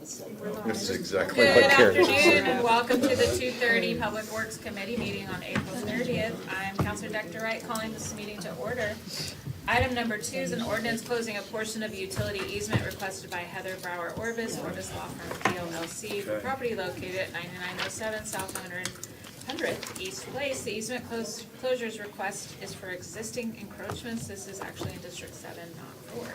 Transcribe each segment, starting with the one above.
This is exactly Good what Karen afternoon and said. welcome to the 2:30 Public Works Committee meeting on April 30th. I'm Councilor Dr. Wright calling this meeting to order. Item number 2 is an ordinance closing a portion of a utility easement requested by Heather Brower Orbis, Orbis Law Firm PLLC, for property located at 9907 South 100th East Place. The easement closures request is for existing encroachments. This is actually in District 7, not 4.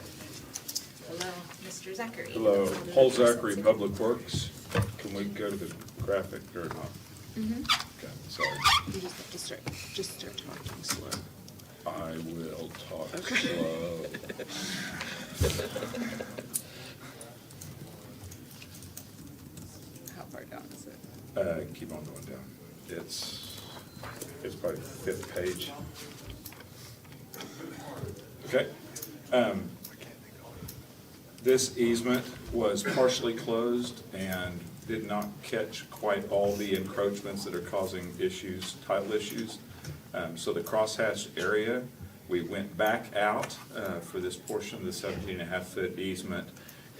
Hello, Mr. Zachary. Hello, Paul Zachary, Public Works. Can we go to the graphic or not? Okay, sorry. You just have to start talking slow. I will talk slow. How far down is it? Keep on going down. It's probably the 5th page. Okay. This easement was partially closed and did not catch quite all the encroachments that are causing issues, title issues. So the crosshatched area, we went back out for this portion of the 17.5-foot easement,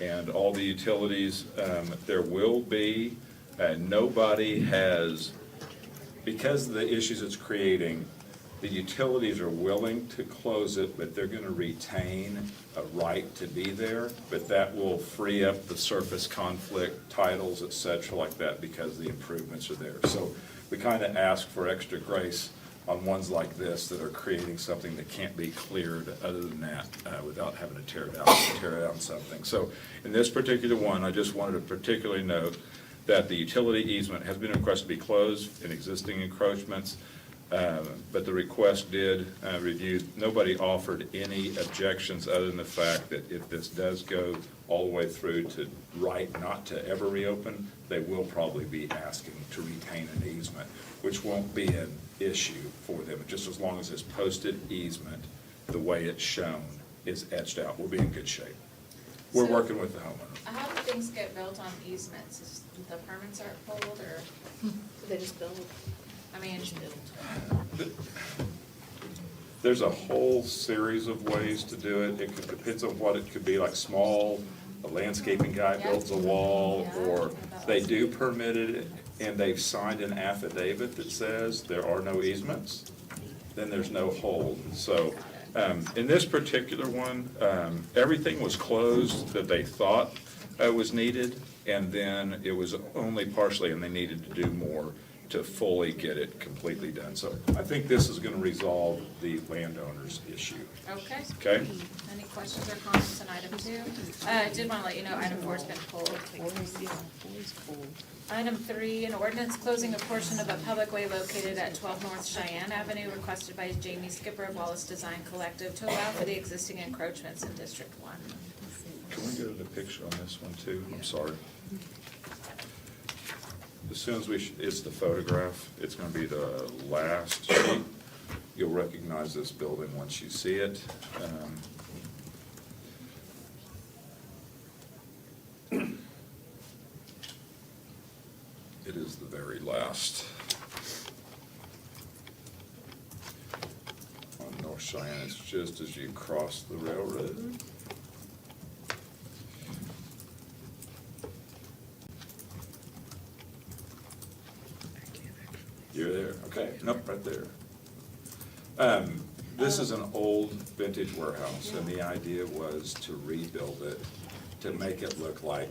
and all the utilities, there will be, nobody has, because of the issues it's creating, the utilities are willing to close it, but they're gonna retain a right to be there, but that will free up the surface conflict, titles, et cetera, like that, because the improvements are there. So we kinda ask for extra grace on ones like this that are creating something that can't be cleared other than that, without having to tear down something. So in this particular one, I just wanted to particularly note that the utility easement has been requested to be closed in existing encroachments, but the request did review. Nobody offered any objections other than the fact that if this does go all the way through to not to ever reopen, they will probably be asking to retain an easement, which won't be an issue for them. Just as long as this posted easement, the way it's shown, is etched out, we'll be in good shape. We're So- working with the homeowner. How do things get built on easements? Is the permits aren't pulled, or, They just build. I mean, There's a whole series of ways to do it. It depends on what it could be, like a landscaping guy builds a wall, or they do permit it and they've signed an affidavit that says there are no easements, then there's no hold. So in this particular one, everything was closed that they thought was needed, and then it was only partially, and they needed to do more to fully get it completely done. So I think this is going to resolve the landowner's issue. okay. Okay? Any questions or comments on item 2? I did want to let you know item 4 has been pulled. Item 3, an ordinance closing a portion of a public way located at 12 North Cheyenne Avenue, requested by Jamie Skipper of Wallace Design Collective to allow for the existing encroachments in District 1. Can we go to the picture on this one too? I'm sorry. As soon as it's the photograph, it's going to be the last sheet. You'll recognize this building once you see it. It is the very last. On North Cheyenne, it's just as you cross the railroad. You're there, okay, nope, right there. This is an old vintage warehouse, and the idea was to rebuild it, to make it look like,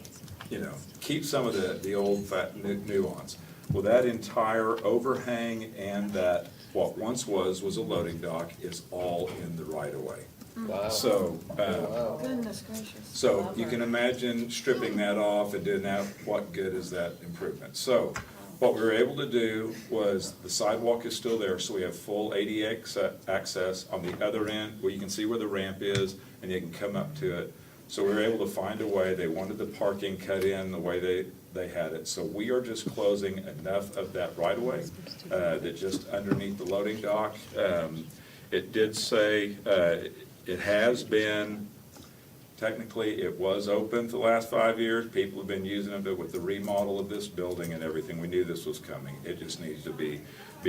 keep some of the old fat nuance. Well, that entire overhang and that, what once was a loading dock, is all in the right of way. Wow. So, Wow. Goodness gracious. so you can imagine stripping that off and doing that, what good is that improvement? So what we were able to do was, the sidewalk is still there, so we have full ADA access on the other end, where you can see where the ramp is, and you can come up to it. So we were able to find a way. They wanted the parking cut in the way they had it. So we are just closing enough of that right of way, that just underneath the loading dock. It did say, it has been, technically, it was open for the last 5 years. People have been using it, but with the remodel of this building and everything, we knew this was coming. It just needs to be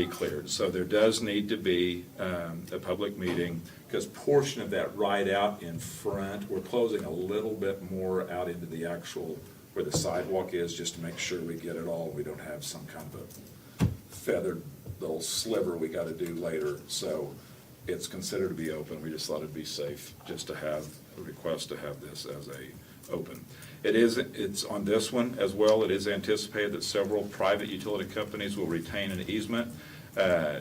cleared. So there does need to be a public meeting, because portion of that right out in front, we're closing a little bit more out into the actual where the sidewalk is, just to make sure we get it all. We don't have some kind of a feathered little sliver we gotta do later. So it's considered to be open. We just thought it'd be safe just to have a request to have this as a open. It's on this one as well. It is anticipated that several private utility companies will retain an easement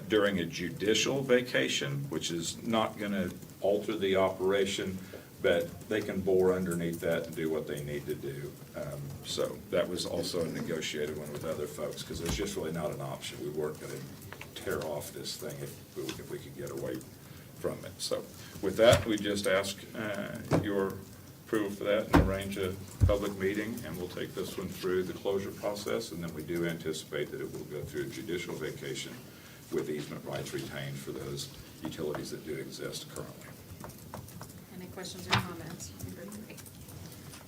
during a judicial vacation, which is not gonna alter the operation, but they can bore underneath that and do what they need to do. So that was also a negotiated one with other folks, because there's just really not an option. We weren't gonna tear off this thing if we could get away from it. So with that, we just ask your approval for that and arrange a public meeting, and we'll take this one through the closure process, and then we do anticipate that it will go through a judicial vacation with easement rights retained for those utilities that do exist currently. Any questions or comments? Number 3.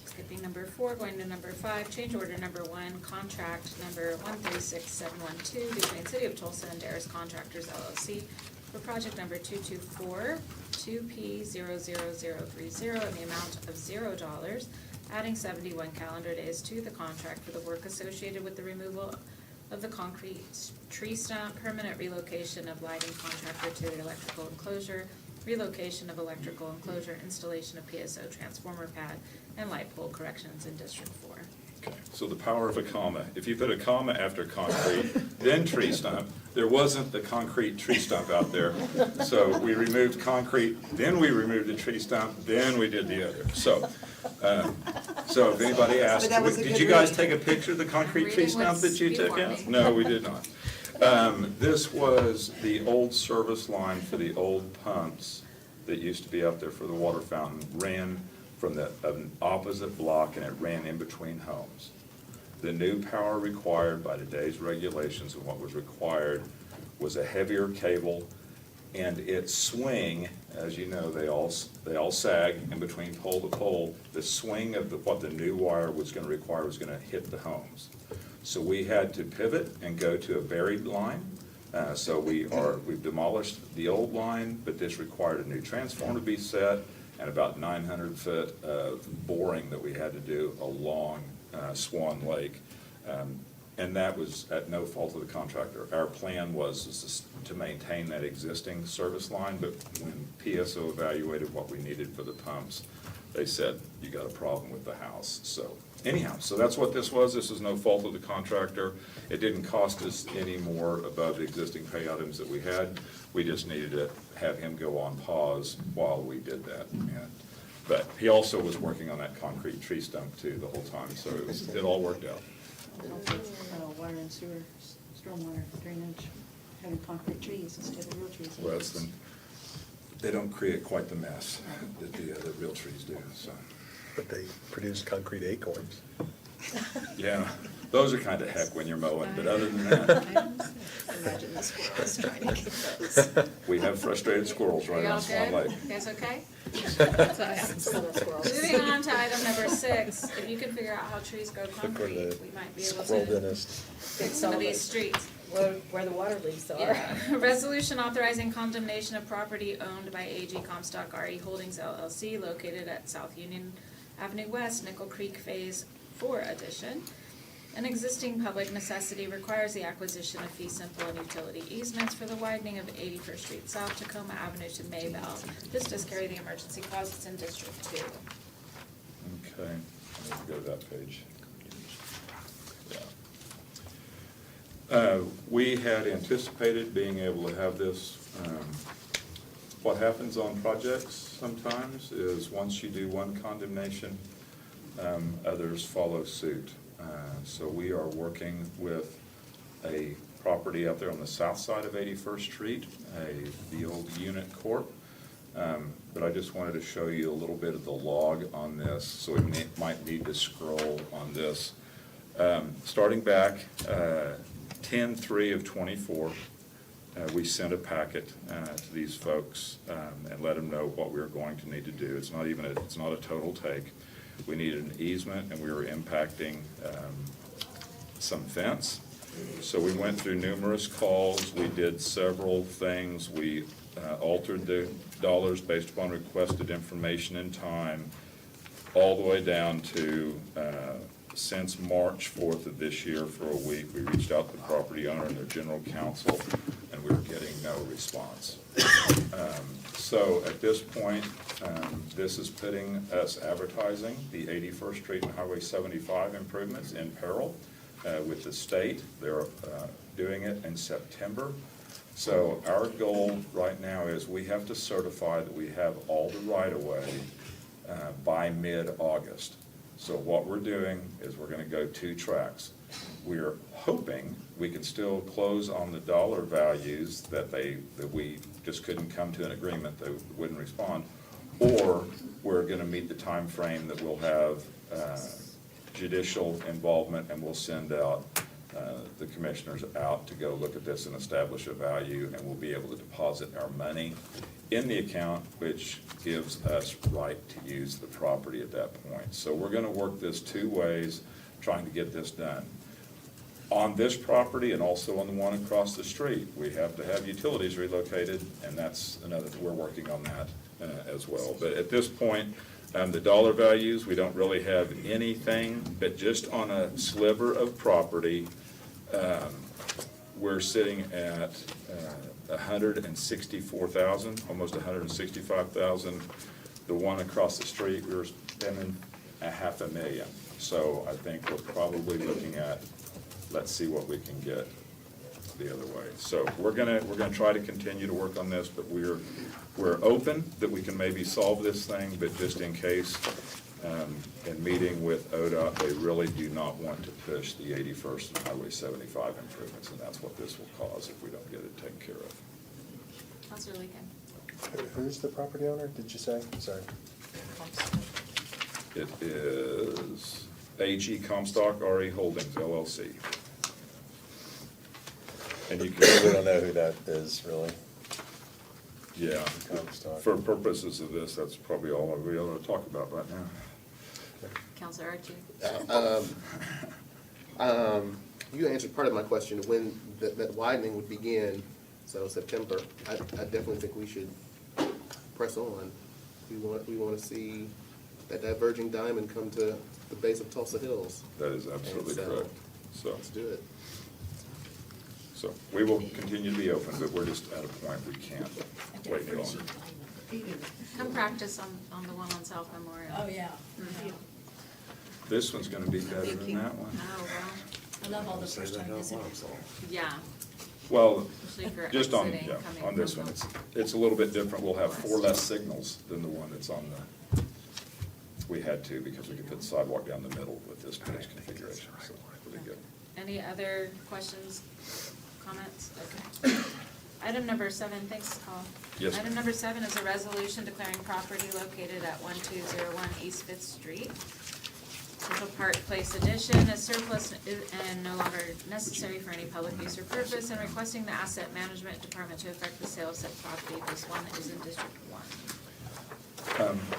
Skipping number 4, going to number 5, change order number 1, contract number 136712 between City of Tulsa and Darris Contractors LLC for project number 224 2P00030 in the amount of $0, adding 71 calendar days to the contract for the work associated with the removal of the concrete tree stump, permanent relocation of lighting contractor to the electrical enclosure, relocation of electrical enclosure, installation of PSO transformer pad, and light pole corrections in District 4. Okay, so the power of a comma. If you put a comma after concrete, then tree stump, there wasn't the concrete tree stump out there. So we removed concrete, then we removed the tree stump, then we did the other. So if anybody asks, did you guys take a picture of the concrete tree stump that you took out? No, we did not. This was the old service line for the old pumps that used to be up there for the water fountain, ran from an opposite block, and it ran in between homes. The new power required by today's regulations and what was required was a heavier cable, and its swing, as you know, they all sag in between pole to pole. The swing of what the new wire was going to require was going to hit the homes. So we had to pivot and go to a buried line. So we've demolished the old line, but this required a new transformer to be set and about 900 foot of boring that we had to do along Swan Lake. And that was at no fault of the contractor. Our plan was to maintain that existing service line, but when PSO evaluated what we needed for the pumps, they said, you got a problem with the house. So anyhow, so that's what this was. This is no fault of the contractor. It didn't cost us any more above the existing pay items that we had. We just needed to have him go on pause while we did that. But he also was working on that concrete tree stump too the whole time, so it all worked out. Water and sewer, stormwater drainage, having concrete trees instead of real trees. Well, they don't create quite the mess that the real trees do, so. But they produce concrete acorns. Yeah, those are kind of heck when you're mowing, but other than that, Imagine the squirrels trying to get those. we have frustrated squirrels Are right y'all on Swan good? Lake. You guys okay? That's what happens to the squirrels. Moving on to item number 6, if you can figure out how trees go Look for concrete, the we might be able squirrel to dentist. fix some of these streets. Where the water leaks are. Yeah. Resolution authorizing condemnation of property owned by AG Comstock RE Holdings LLC located at South Union Avenue West, Nickel Creek Phase 4 addition. An existing public necessity requires the acquisition of fee simple and utility easements for the widening of 81st Street South, Tacoma Avenue to Maybell. This does carry the emergency clause. It's in District 2. Okay, let's go to that page. Yeah. We had anticipated being able to have this. What happens on projects sometimes is once you do one condemnation, others follow suit. So we are working with a property up there on the south side of 81st Street, the old Unit Corp. But I just wanted to show you a little bit of the log on this, so we might need to scroll on this. Starting back 10/3 of 24, we sent a packet to these folks and let them know what we were going to need to do. It's not a total take. We needed an easement, and we were impacting some fence. So we went through numerous calls. We did several things. We altered the dollars based upon requested information and time, all the way down to since March 4th of this year for a week. We reached out to the property owner and their general counsel, and we were getting no response. So at this point, this is putting us advertising the 81st Street and Highway 75 improvements in peril with the state. They're doing it in September. So our goal right now is we have to certify that we have all the right-of-way by mid-August. So what we're doing is we're gonna go 2 tracks. We're hoping we can still close on the dollar values that we just couldn't come to an agreement, they wouldn't respond. Or we're gonna meet the time frame that we'll have judicial involvement, and we'll send out the commissioners out to go look at this and establish a value, and we'll be able to deposit our money in the account, which gives us right to use the property at that point. So we're gonna work this 2 ways, trying to get this done. On this property and also on the one across the street, we have to have utilities relocated, and that's another, we're working on that as well. But at this point, the dollar values, we don't really have anything, but just on a sliver of property, we're sitting at $164,000, almost $165,000. The one across the street, we were spending $500,000. So I think we're probably looking at, let's see what we can get the other way. So we're gonna try to continue to work on this, but we're open that we can maybe solve this thing, but just in case, in meeting with ODOT, they really do not want to push the 81st and Highway 75 improvements, and that's what this will cause if we don't get it taken care of. Counselor Leakin. Who's the property owner, did you say? Sorry. It is AG Comstock RE Holdings LLC. And you We can, don't know who that is, really. yeah, Comstock. for purposes of this, that's probably all we ought to talk about right now. Counselor Archie. You answered part of my question, when that widening would begin, so September. I definitely think we should press on. We want to see that diverging diamond come to the base of Tulsa Hills. That is absolutely And so, correct. So, Let's do it. so we will continue to be open, but we're just at a point we can't wait any longer. Come practice on the one on South Memorial. Oh, yeah. This one's gonna be better than that one. Oh, well, I love all the first time visitors. yeah, Well, especially for just on, exiting, yeah, coming on this from one, the- it's a little bit different. We'll have 4 less signals than the one that's on the, we had to because we could put the sidewalk down the middle with this bridge configuration, so really good. Any other questions, comments? Okay. Item number 7, thanks, Paul. Yes, Item ma'am. number 7 is a resolution declaring property located at 1201 East Fifth Street, Central Park Place Edition, as surplus and no longer necessary for any public use or purpose, and requesting the Asset Management Department to effect the sale of said property. This one is in District 1.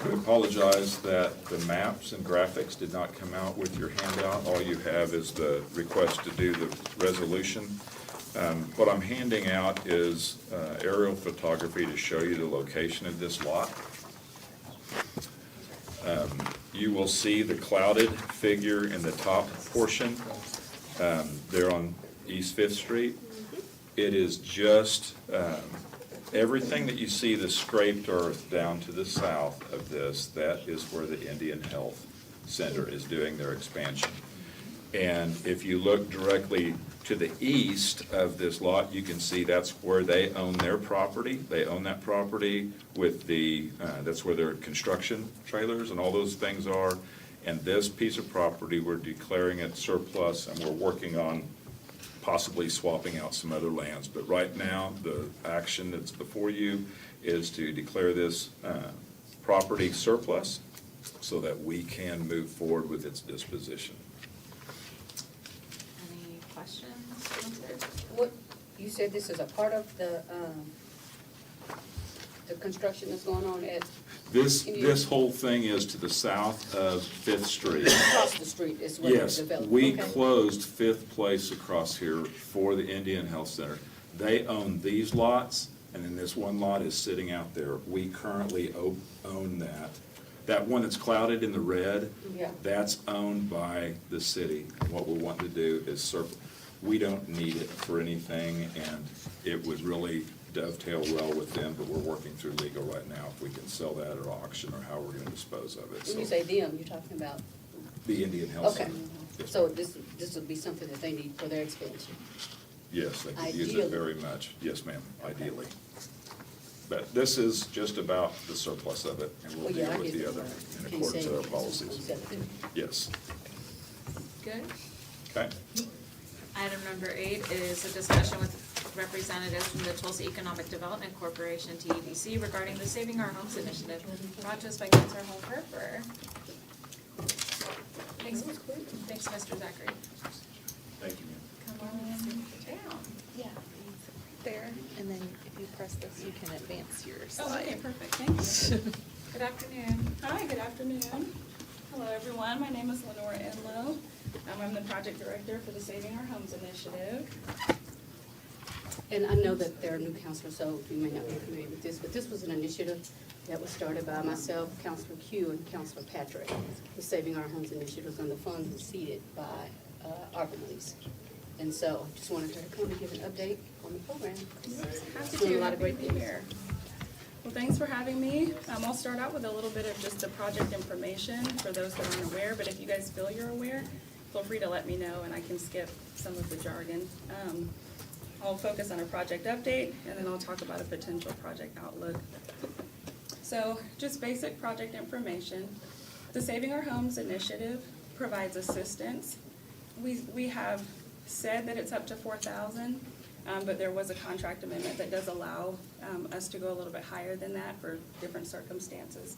We apologize that the maps and graphics did not come out with your handout. All you have is the request to do the resolution. What I'm handing out is aerial photography to show you the location of this lot. You will see the clouded figure in the top portion there on East Fifth Street. It is just, everything that you see, the scraped earth down to the south of this, that is where the Indian Health Center is doing their expansion. And if you look directly to the east of this lot, you can see that's where they own their property. They own that property with the, that's where their construction trailers and all those things are. And this piece of property, we're declaring it surplus, and we're working on possibly swapping out some other lands. But right now, the action that's before you is to declare this property surplus so that we can move forward with its disposition. Any questions, Counselor? What, you said this is a part of the construction that's going on at, This whole thing is to the south of Fifth Street. across the street is where it's Yes, developed? we Okay. closed Fifth Place across here for the Indian Health Center. They own these lots, and then this one lot is sitting out there. We currently own that. That one that's clouded in the red, Yeah. that's owned by the city. And what we're wanting to do is we don't need it for anything, and it would really dovetail well with them, but we're working through legal right now if we can sell that at auction or how we're gonna dispose of it. When you So say them, you're talking about, the Indian Health okay. Center. Yes, So ma'am. this would be something that they need for their expansion. Yes, they could use Ideally. it very much. Yes, ma'am, ideally. But this is just about the surplus of it, and we'll Well, yeah, deal I with get the it. other in Can't accordance say with our this is policies. 27. Yes, Good. okay. Item number 8 is a discussion with representatives from the Tulsa Economic Development Corporation, TEDC, regarding the Saving Our Homes initiative, brought to us by Councilor Hall-Harper. Thanks, Mr. Zachary. Thank you, ma'am. Come on down. Yeah, there, and then if you press this, you can advance your Oh, okay, slide. perfect, thank you. Good afternoon. Hi, good afternoon. Hello, everyone, my name is Lenora Enlow. I'm the project director for the Saving Our Homes Initiative. And I know that there are new counselors, so you may not be familiar with this, but this was an initiative that was started by myself, Counselor Q, and Counselor Patrick. The Saving Our Homes Initiative, and the funds were seeded by ARPA monies. And so just wanted to come and give an update on the program. Happy Doing a to, lot of happy great to be things. here. Well, thanks for having me. I'll start out with a little bit of just the project information for those that aren't aware, but if you guys feel you're aware, feel free to let me know and I can skip some of the jargon. I'll focus on a project update and then I'll talk about a potential project outlook. So just basic project information. The Saving Our Homes Initiative provides assistance. We have said that it's up to 4,000, but there was a contract amendment that does allow us to go a little bit higher than that for different circumstances,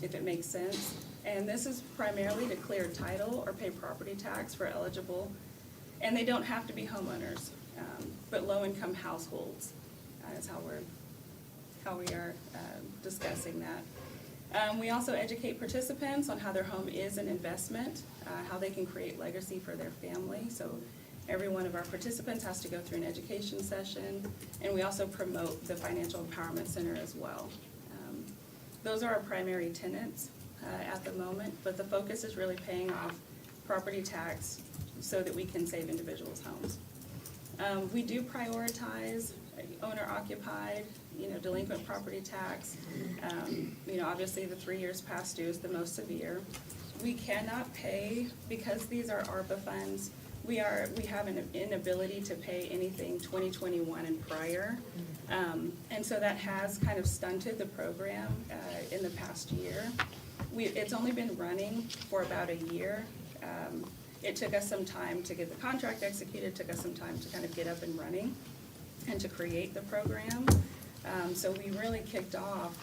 if it makes sense. And this is primarily to clear title or pay property tax for eligible, and they don't have to be homeowners, but low-income households is how we are discussing that. We also educate participants on how their home is an investment, how they can create legacy for their family. So every one of our participants has to go through an education session, and we also promote the Financial Empowerment Center as well. Those are our primary tenants at the moment, but the focus is really paying off property tax so that we can save individuals' homes. We do prioritize owner-occupied, delinquent property tax. Obviously the 3 years past due is the most severe. We cannot pay, because these are ARPA funds, we have an inability to pay anything 2021 and prior. And so that has kind of stunted the program in the past year. It's only been running for about a year. It took us some time to get the contract executed, took us some time to kind of get up and running and to create the program. So we really kicked off,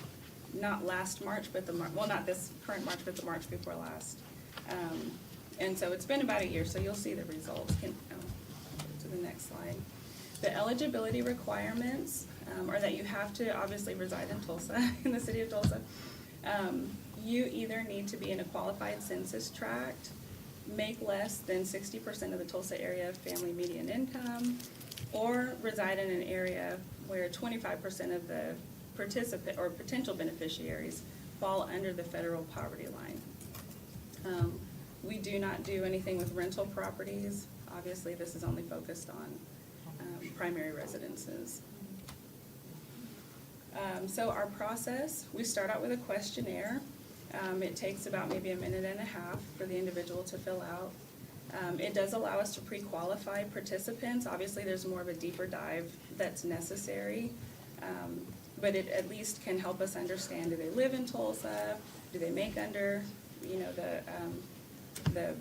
not last March, but not this current March, but the March before last. And so it's been about a year, so you'll see the results. To the next slide. The eligibility requirements are that you have to obviously reside in Tulsa, in the city of Tulsa. You either need to be in a qualified census tract, make less than 60% of the Tulsa area family median income, or reside in an area where 25% of the participant or potential beneficiaries fall under the federal poverty line. We do not do anything with rental properties. Obviously, this is only focused on primary residences. So our process, we start out with a questionnaire. It takes about maybe a minute and a half for the individual to fill out. It does allow us to pre-qualify participants. Obviously, there's more of a deeper dive that's necessary, but it at least can help us understand, do they live in Tulsa? Do they make under, the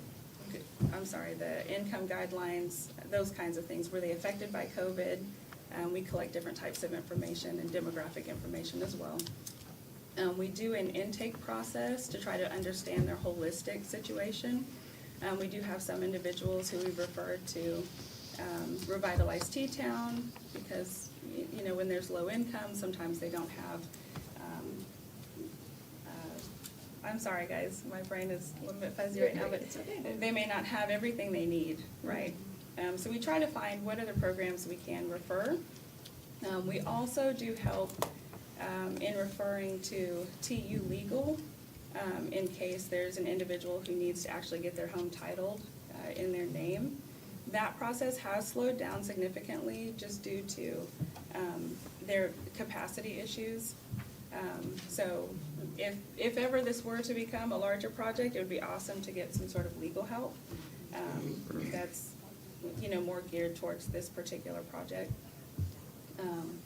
income guidelines, those kinds of things. Were they affected by COVID? We collect different types of information and demographic information as well. We do an intake process to try to understand their holistic situation. We do have some individuals who we've referred to Revitalize T-Town because, when there's low income, sometimes they don't have, I'm sorry guys, my brain is a little bit fuzzy right now, but they may not have everything they need, right? So we try to find what other programs we can refer. We also do help in referring to TU Legal in case there's an individual who needs to actually get their home titled in their name. That process has slowed down significantly just due to their capacity issues. So if ever this were to become a larger project, it would be awesome to get some sort of legal help. That's, more geared towards this particular project.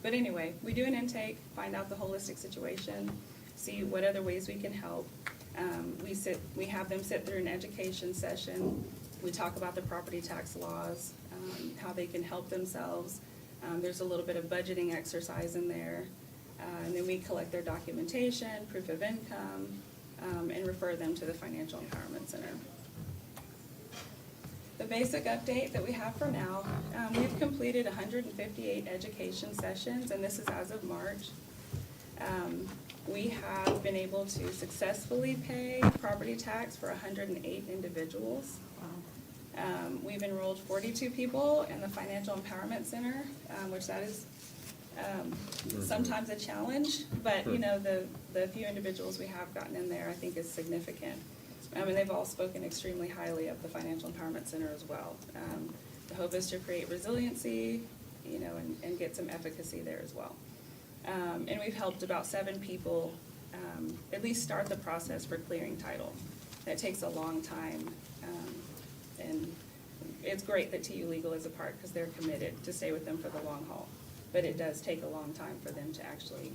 But anyway, we do an intake, find out the holistic situation, see what other ways we can help. We have them sit through an education session. We talk about the property tax laws, how they can help themselves. There's a little bit of budgeting exercise in there. And then we collect their documentation, proof of income, and refer them to the Financial Empowerment Center. The basic update that we have for now, we've completed 158 education sessions, and this is as of March. We have been able to successfully pay property tax for 108 individuals. We've enrolled 42 people in the Financial Empowerment Center, which that is sometimes a challenge, but the few individuals we have gotten in there, I think, is significant. And they've all spoken extremely highly of the Financial Empowerment Center as well. The hope is to create resiliency, and get some efficacy there as well. And we've helped about 7 people at least start the process for clearing title. That takes a long time, and it's great that TU Legal is a part because they're committed to stay with them for the long haul. But it does take a long time for them to actually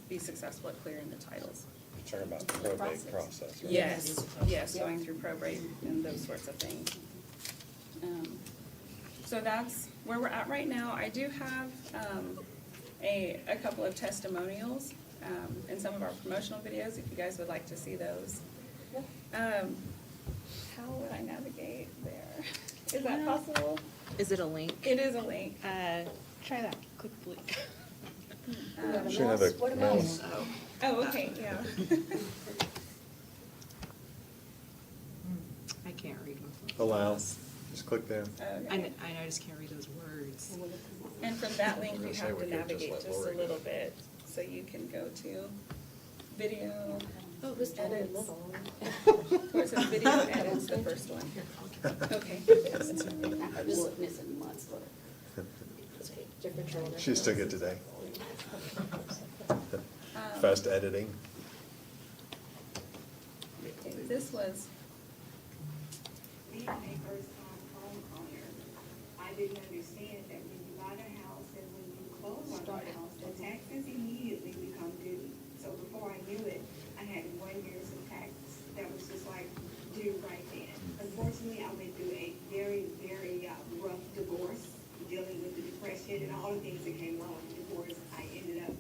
be successful at clearing the titles. You're talking about the probate process, right? Yes, going through probate and those sorts of things. So that's where we're at right now. I do have a couple of testimonials in some of our promotional videos, if you guys would like to see those. How would I navigate there? Is that possible? Is it a link? It is a link. Try that, click the link. Should have a What mouse. Oh, okay, yeah. I can't read them. Allow, just click there. Okay. I just can't read those words. And from that link, you I was have gonna to say, we could just navigate let just Lori a go. little bit, so you can go to video. Oh, this edits. Where it says video edits, the first one. Okay. I've been looking at some months, but She just took it today. Fast editing. This was, Being a first-time homeowner, I didn't understand that when you buy a house and when you close on the house, the taxes immediately become due. So before I knew it, I had 1 year's of tax that was just like due right then. Unfortunately, I went through a very, very rough divorce, dealing with the depression and all the things that came along with the divorce. I ended up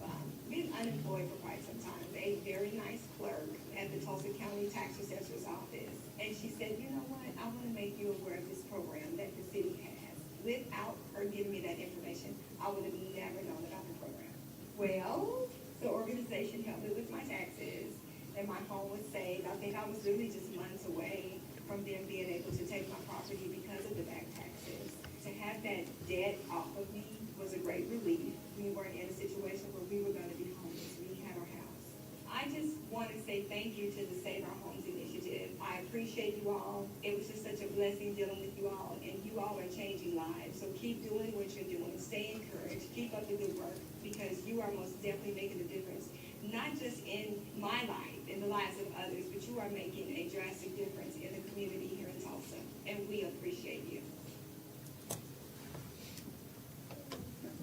being unemployed for quite some time. A very nice clerk at the Tulsa County Tax Assessor's Office. And she said, you know what, I want to make you aware of this program that the city has. Without her giving me that information, I would have never known about the program. Well, the organization helped me with my taxes, and my home was saved. I think I was really just months away from them being able to take my property because of the back taxes. To have that debt off of me was a great relief. We weren't in a situation where we were going to be homeless. We had our house. I just want to say thank you to the Save Our Homes Initiative. I appreciate you all. It was just such a blessing dealing with you all, and you all are changing lives. So keep doing what you're doing. Stay encouraged. Keep up the good work, because you are most definitely making a difference, not just in my life, in the lives of others, but you are making a drastic difference in the community here in Tulsa, and we appreciate you.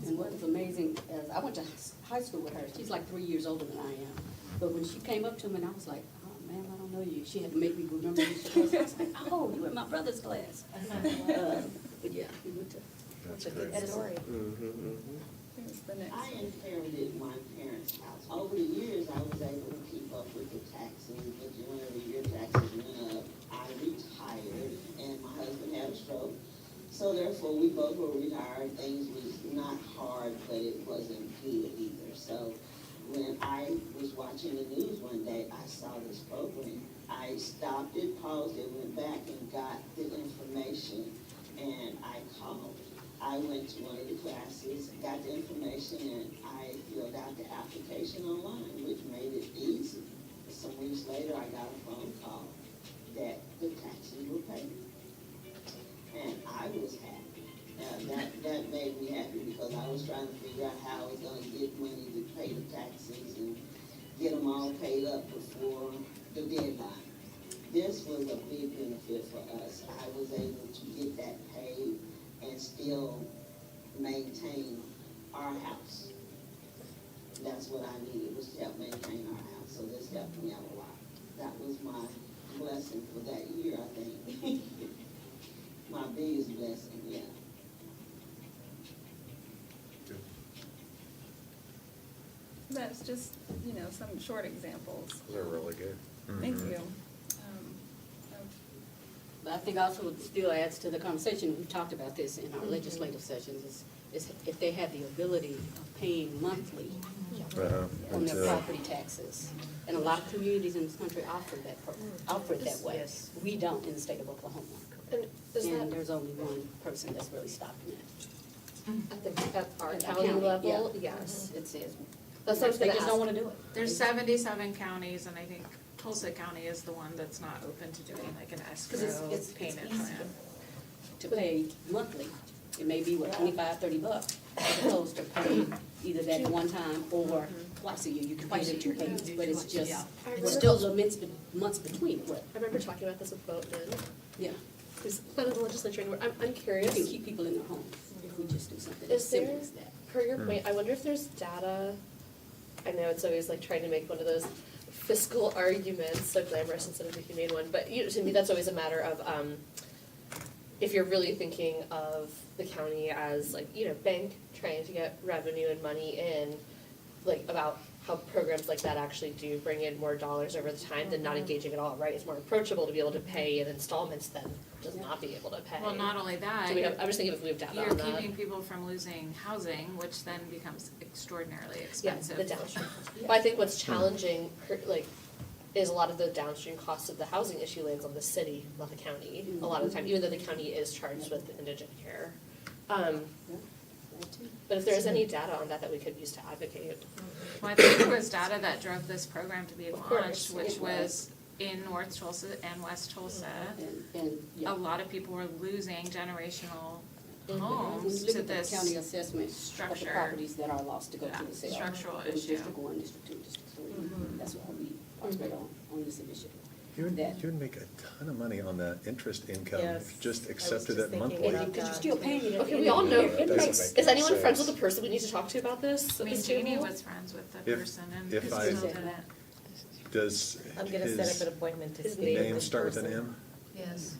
And what was amazing is I went to high school with her. She's like 3 years older than I am. But when she came up to me and I was like, oh man, I don't know you. She had to make me remember who she was. I was like, oh, you were in my brother's class. But yeah, we went to. That's a good story. here's the next. I inherited my parents' house. Over the years, I was able to keep up with the taxes, but whenever your taxes went up, I retired, and my husband had a stroke. So therefore, we both were retired. Things was not hard, but it wasn't good either. So when I was watching the news one day, I saw this program. I stopped it, paused it, went back and got the information, and I called. I went to one of the classes, got the information, and I filled out the application online, which made it easy. some weeks later, I got a phone call that the taxes were paid. And I was happy. That made me happy because I was trying to figure out how I was gonna get money to pay the taxes and get them all paid up before the deadline. This was a big benefit for us. I was able to get that paid and still maintain our house. That's what I needed, was to help maintain our house, so this helped me out a lot. That was my blessing for that year, I think. My biggest blessing, yeah. That's just, some short examples. Those are really good. Thank Mhm. you. But I think also it still adds to the conversation, we've talked about this in our legislative sessions, is if they have the ability of paying monthly on their property taxes. And a lot of communities in this country offer it that way. Yes. We don't in the state of Oklahoma. And is And that there's only one person that's really stopping it. at our At the county level? yeah. Yes. It says, That's what I was they gonna just ask. don't wanna do it. There's 77 counties, and I think Tulsa County is the one that's not open to doing like an 'Cause escrow it's payment easier plan. to pay monthly. It may be, $25-30, as opposed to paying either that one time or twice a year. You can pay it in two payments, but it's just, it's still the months between, but, I remember talking about this with Boatman, yeah. who's been in the legislature anymore. I'm We curious, can keep people in their homes if we just do something Is as simple there- as that. per your point, I wonder if there's data, I know it's always like trying to make one of those fiscal arguments, so glamorous instead of a humane one, but to me, that's always a matter of, if you're really thinking of the county as like, bank trying to get revenue and money in, like about how programs like that actually do bring in more dollars over the time than not engaging at all, right? It's more approachable to be able to pay in installments than to not be able to pay. Well, not only that, Do we have, I'm just thinking if we have data you're on that. keeping people from losing housing, which then becomes extraordinarily Yeah, expensive. the downstream. But I think what's challenging, is a lot of the downstream costs of the housing issue lands on the city, not the county, a lot of the time, even though the county is charged with indigent care. But if there's any data on that we could use to advocate. Well, I think there was data that drove this program to be Of course, launched, which it was in North Tulsa and West Tulsa. And, yeah. A lot of people were losing generational When you homes look to at the this. county assessment of the structure. properties that are lost to go Yeah, to the sale. structural It was issue. District 1, District 2, District 3. That's why we concentrate on this initiative. You would, That- you would make a ton of money on the interest income Yes, if you just I was accepted just it thinking monthly. about Because you're still paying it at the Okay, end we of all the know, year. It doesn't is make anyone any friends sense. with the person we need to talk to about this I at mean, this Jeannie table? was friends with the If- person and if still I- did it. Does I'm gonna set up his an appointment to his speak with name this start with an person. M? Yes.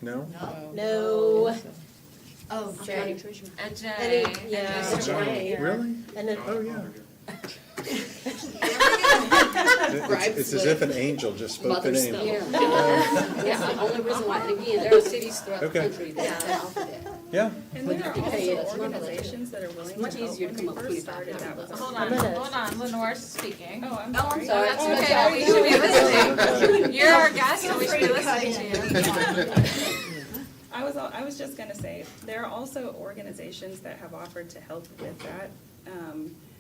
No? No. Oh, Jay. A J. Any- and yeah. just Oh, one Jay. year. Really? And then, Oh, yeah. Bribe It's as slip. if an angel just spoke the Mother name. Snow. Yeah. That's the only reason why, and again, there are cities throughout the Okay. country that offer that. Yeah. And there are you pay it also as monthly. organizations that are willing It's to much help. easier to When come we up first with started, that was. Hold I'm on, gonna- hold on, Lenore's speaking. Oh, I'm Oh, sorry. sorry. that's Oh, okay, sorry. we should be listening. You're our guest, and we should be listening to you. I was just gonna say, there are also organizations that have offered to help with that.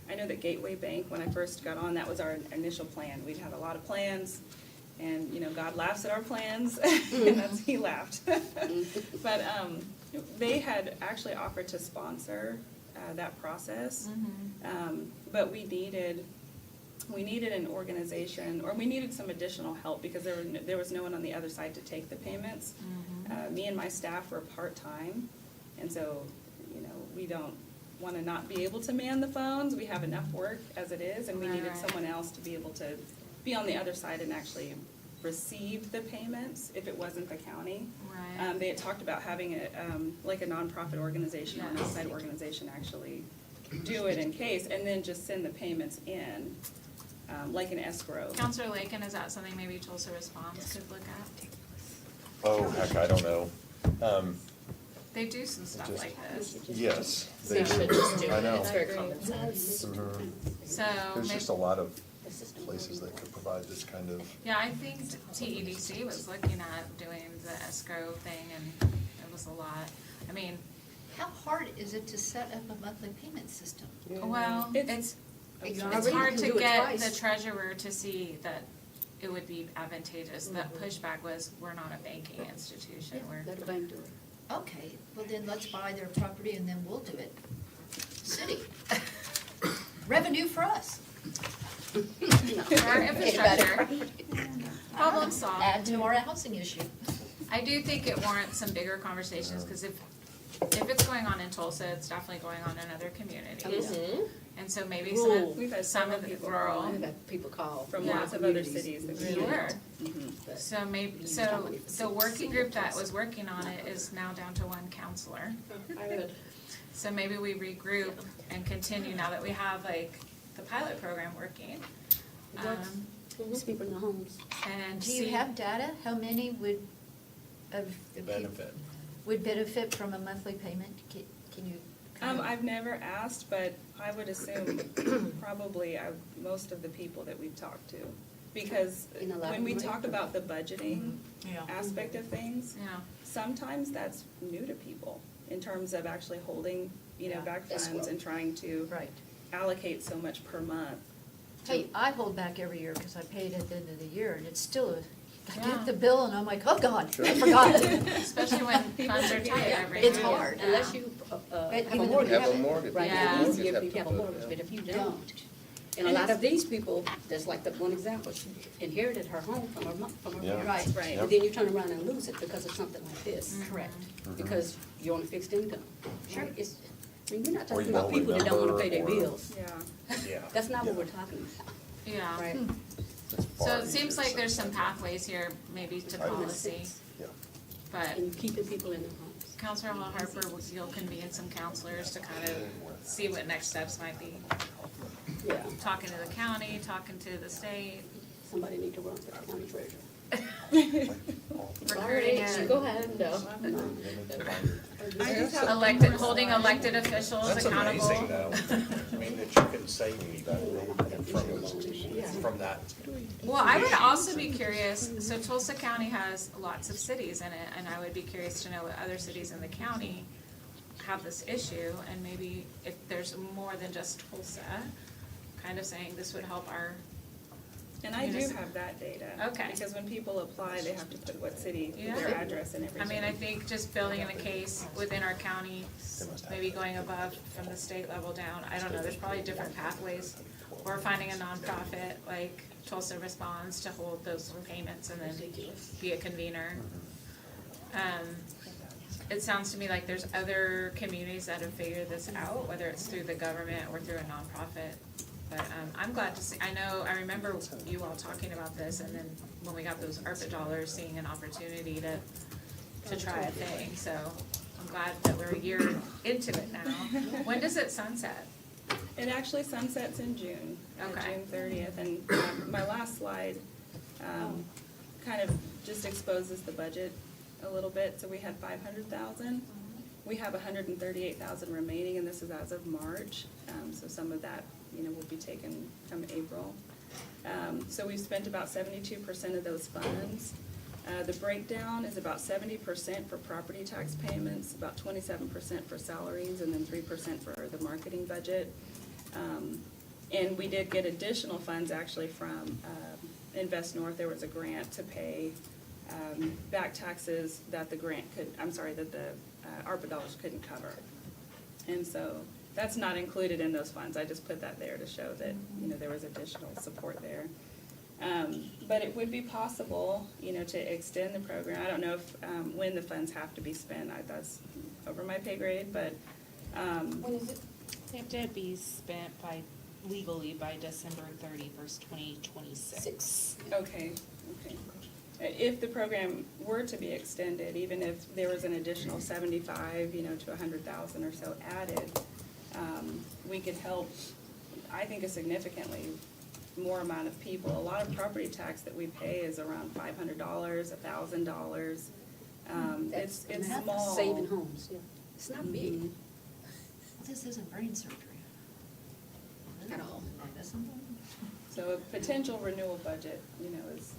I know that Gateway Bank, when I first got on, that was our initial plan. We'd had a lot of plans, and, God laughs at our plans, and he laughed. But, they had actually offered to sponsor, that process. But we needed an organization, or we needed some additional help, because there was no one on the other side to take the payments. Me and my staff were part-time, and so, we don't want to not be able to man the phones. We have enough work as it is, and we needed Right. someone else to be able to be on the other side and actually receive the payments if it wasn't the county. Right. They had talked about having like a nonprofit organization or an Yes. outside organization actually do it in case, and then just send the payments in, like an escrow. Counselor Lakin, is that something maybe Tulsa Response could look at? Oh, heck, I don't know. They do some stuff Just- like this. Yes. we should just do I it, know. it's very common sense. Mhm. So There's maybe, just a lot of places that could provide this kind of, yeah, I think TEDC was looking at doing the escrow thing, and it was a lot. I mean, How hard is it to set up a monthly payment system? well, It's- It's already hard can to do it get twice. the treasurer to see that it would be advantageous. The pushback was, we're not a banking institution, we're. Let the bank do it. Okay, well then let's buy their property and then we'll do it. City. Revenue for us. Our infrastructure, problem solved. Add to our housing issue. I do think it warrants some bigger conversations, because if it's going on in Tulsa, it's definitely going on in other communities. Mhm. And so maybe Rural. We've had some several of the people rural. call I've had people call. from Yeah. lots of other cities that really. Sure. But So maybe, so the working group that was working on it is now down to one counselor. Good. So maybe we regroup and continue now that we have like the pilot program working. These people in the homes. And Do you see, have data? How many would, of the people, Benefit. would benefit from a monthly payment? Can you? kind of- I've never asked, but I would assume probably most of the people that we've talked to. Because In a lot when of we money. talk about the budgeting Yeah. aspect of things, yeah, sometimes that's new to people in terms of actually holding, Yeah, back that's funds what- and trying to Right. allocate so much per month. Hey, I hold back every year because I pay it at the end of the year and it's still I Yeah. get the bill and I'm like, oh God, I forgot. especially when funds are tight every It's year. hard. Unless you have a even though mortgage. you Have a mortgage. Right, Yeah. it's easier Just if you have a to- mortgage, but if you don't. And a And lot it's- of these people, that's like the one example, she inherited her home from her Yeah. parents. Right. Right. And then you turn around and lose it because of something like this. Correct. Because you're on a fixed income. Sure. It's, I mean, we're not Or talking you about know people the that don't wanna number pay their or- bills. Yeah. Yeah. That's not what we're talking about, Yeah. right? It's So far it seems easier like to there's say. some pathways here, maybe to I would- policy, Yeah. but And keeping people in their homes. Counselor Hall Harper, you'll convene some counselors to kind of see what next steps might be. Yeah, Talking to the county, talking to the state, somebody need to run for the county treasurer. recruiting Alright, go ahead, no. elected, holding elected officials That's accountable. amazing, though. I mean, that you can save anybody from that. Well, I would also be curious, so Tulsa County has lots of cities in it, and I would be curious to know what other cities in the county have this issue, and maybe if there's more than just Tulsa, kind of saying this would help our, And I do Municipal. have that data. Okay. Because when people apply, they have to put what city, Yeah. their address and I everything. mean, I think just building in a case within our county, maybe going above from the state level down, I don't know, there's probably different pathways. Or finding a nonprofit like Tulsa Responds to hold those payments and then be a convener. It sounds to me like there's other communities that have figured this out, whether it's through the government or through a nonprofit. But I'm glad to see, I remember you all talking about this, and then when we got those ARPA dollars, seeing an opportunity to try a thing, so I'm glad that we're a year into it now. When does it sunset? It actually sunsets in June, Okay. June 30th, and my last slide kind of just exposes the budget a little bit. So we had 500,000. We have 138,000 remaining, and this is as of March. So some of that, will be taken from April. So we've spent about 72% of those funds. The breakdown is about 70% for property tax payments, about 27% for salaries, and then 3% for the marketing budget. And we did get additional funds actually from Invest North. There was a grant to pay back taxes that the ARPA dollars couldn't cover. And so that's not included in those funds. I just put that there to show that, there was additional support there. But it would be possible, to extend the program. I don't know if, when the funds have to be spent. That's over my pay grade, but, When is it? They have to be spent legally by December 31st, 2026. 6. okay. If the program were to be extended, even if there was an additional 75, to 100,000 or so added, we could help, I think, a significantly more amount of people. A lot of property tax that we pay is around $500, $1,000. It's That's small. Saving homes, yeah. It's not big. Mhm. This isn't brain surgery. At all. That's something. So a potential renewal budget, is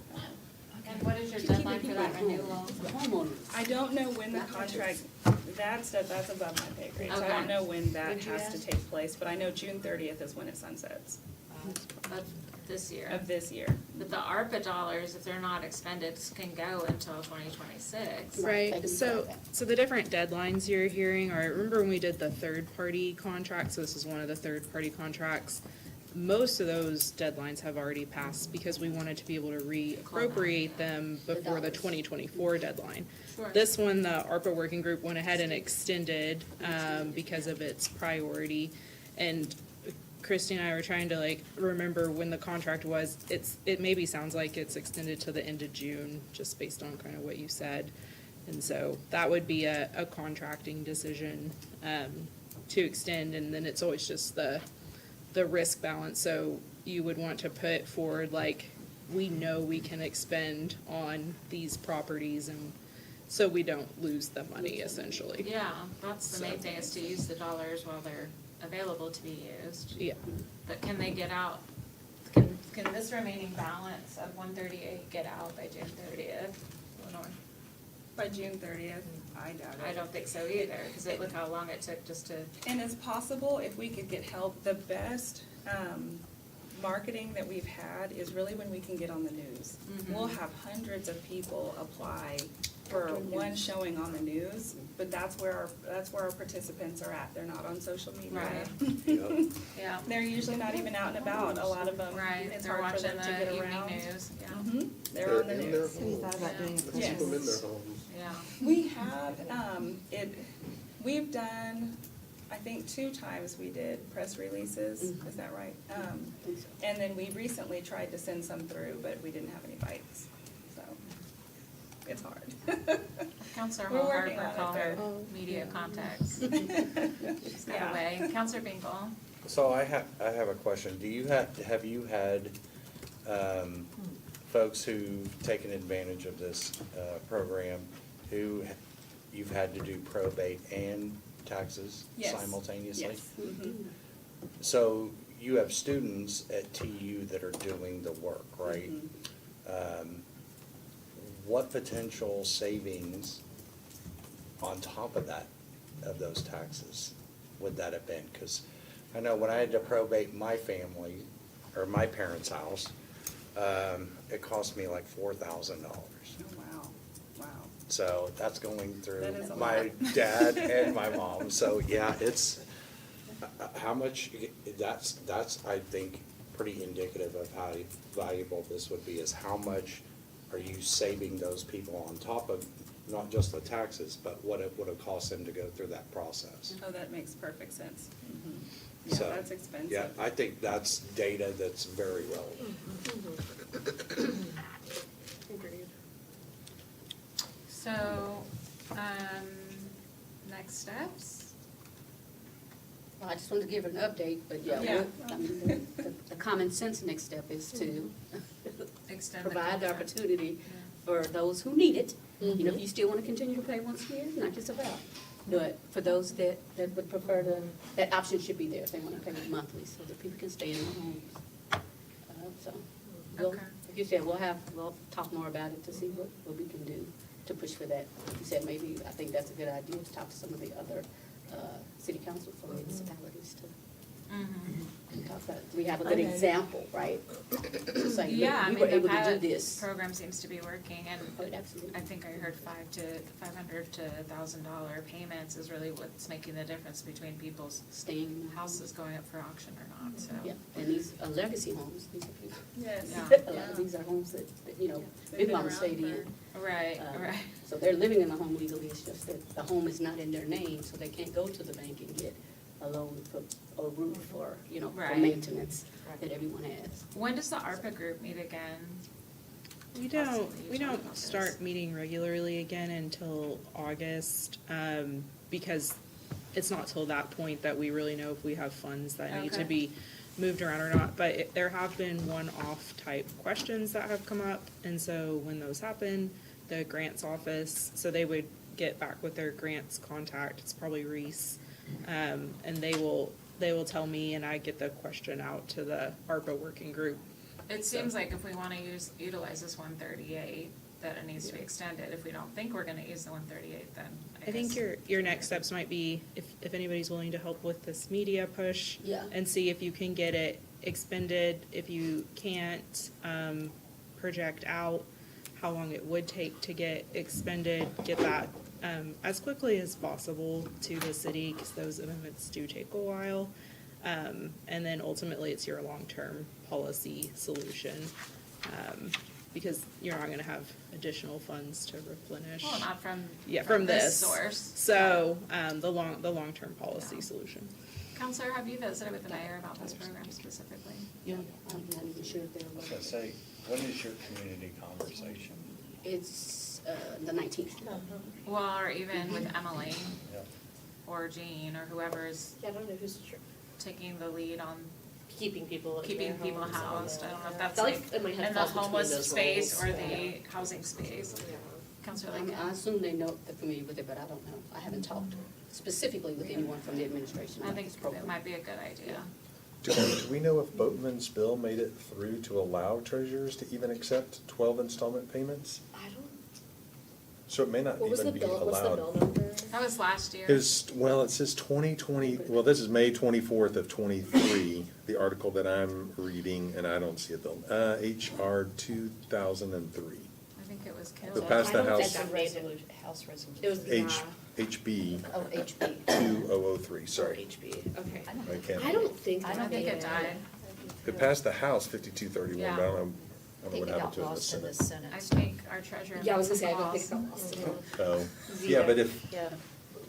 And what is your To keep deadline for people that at home. renewal? The homeowners. I don't know when the That contract, that's above my pay grade, so I Okay. don't know when that When'd you has to ask? take place, but I know June 30th is when it sunsets Of this year. of this year. But the ARPA dollars, if they're not expended, can go until 2026. They Right, can so, try that. so the different deadlines you're hearing are, remember when we did the third-party contract, so this is one of the third-party contracts? Most of those deadlines have already passed because we wanted to be able to reappropriate them before the dollars. 2024 deadline. Sure. This one, the ARPA working group went ahead and extended, because of its priority. And Christy and I were trying to like remember when the contract was. It maybe sounds like it's extended to the end of June, just based on kind of what you said. And so that would be a contracting decision, to extend, and then it's always just the risk balance. So you would want to put forward, like, we know we can expend on these properties, and so we don't lose the money essentially. Yeah, that's the main thing, is to use the dollars while they're available to be used. Yeah. But can they get out, can this remaining balance of 138 get out by June 30th? Lenore? By June 30th, I doubt it. I don't think so either, because look how long it took just to, And it's possible if we could get help. The best marketing that we've had is really when we can get on the news. We'll have hundreds of people apply for one showing on the news, but that's where our participants are at. They're not on social media. Right. yeah. They're usually not even out and about. A lot of them, Right, it's they're hard for watching them to get the evening around. news, yeah. Mhm. They're on the in their news. homes. Yes. Keep them in their homes. Yeah. We have, we've done, I think 2 times we did press releases, is that right? And then we recently tried to send some through, but we didn't have any bites, so it's hard. Counselor We're Hall working Harper, on call it, her though. media contacts. She's got Yeah. away. Counselor Bingle? So I have a question. Have you had, folks who've taken advantage of this, program, who you've had to do probate and taxes Yes. simultaneously? Yes. Mhm. So you have students at TU that are doing the work, right? What potential savings on top of that, of those taxes, would that have been? Because I know when I had to probate my family, or my parents' house, it cost me like $4,000. Oh, wow, wow. So that's going through That is a my lot. dad and my mom. So, yeah, it's, how much, that's, I think, pretty indicative of how valuable this would be, is how much are you saving those people on top of not just the taxes, but what it would have cost them to go through that process. Oh, that makes perfect sense. Mhm. Yeah, So, that's expensive. Yeah, I think that's data that's very relevant. Agreed. So, next steps? Well, I just wanted to give an update, but yeah, Yeah. I mean, the common sense next step is to Extend the provide the contract. opportunity for those who need it. You know, if you still want to continue to pay once a year, knock yourself out. But for those that would prefer to, that option should be there if they want to pay monthly, so that people can stay in their homes. So, we'll, Okay. like you said, we'll talk more about it to see what we can do to push for that. Like you said, maybe, I think that's a good idea, to talk to some of the other city councils or municipalities to and talk about it. We have a good example, right? To say, look, Yeah, I we mean, were the able to do pilot this. program seems to be working, and Oh, absolutely. I think I heard $500 to $1,000 payments is really what's making the difference between people's Staying in the houses going up for auction or not, so. Yeah, and these are legacy homes, these are people. Yes. Yeah. A lot of these are homes that, you know, They've big been mama around stayed for- in. Right, right. So they're living in the home legally, it's just that the home is not in their name, so they can't go to the bank and get a loan for a roof or, you know, for Right. maintenance that everyone has. When does the ARPA group meet again? We Possibly talk about don't this. start meeting regularly again until August, because it's not till that point that we really know if we have funds that need to Okay. be moved around or not. But there have been one-off type questions that have come up, and so when those happen, the grants office, so they would get back with their grants contact, it's probably Reese, and they will tell me, and I get the question out to the ARPA working group. It seems like if we wanna utilize this 138, that it needs to be extended. If we don't think we're gonna use the 138, then I think your next steps might be, if anybody's willing to help with this media push. Yeah. And see if you can get it expended. If you can't, project out how long it would take to get expended, get that, as quickly as possible to the city, because those amendments do take a while. And then ultimately, it's your long-term policy solution, because you're not gonna have additional funds to replenish. Well, not from, Yeah, from from this this. source. So, the long-term policy solution. Counselor, have you visited with the mayor about this program specifically? Yeah, I'm not even sure if they're. I was gonna say, when is your community conversation? It's, the 19th. Well, or even with Emily Yep. or Jean or whoever's Yeah, I don't know who's taking the lead on keeping people in keeping their people homes. housed. I don't know if that's I like like- it might have in the falls between homeless those space or roles. the housing space. Counselor I Lincoln? assume they know, they're familiar with it, but I don't know. I haven't talked specifically with anyone from the administration I about think this it program. might be a good idea. Do we know if Boatman's bill made it through to allow treasurers to even accept 12 installment payments? I don't, So it may not what was the even be bill, what's the bill allowed. number? That was last year. Well, it says 2020, well, this is May 24th of '23, the article that I'm reading, and I don't see a bill. HR 2003. I think it was We killed. passed the I don't House, think I made it. House resolution. It was, HB Oh, HB. 2003, sorry. HB, okay. I can't. I don't think I that don't think made it died. It passed the House 5231, but I don't know I what think it happened got to it in the lost in the Senate. Senate. I think our treasurer. Yeah, I was made gonna say, I some don't think it calls. got lost. Oh, yeah, but if, Yeah.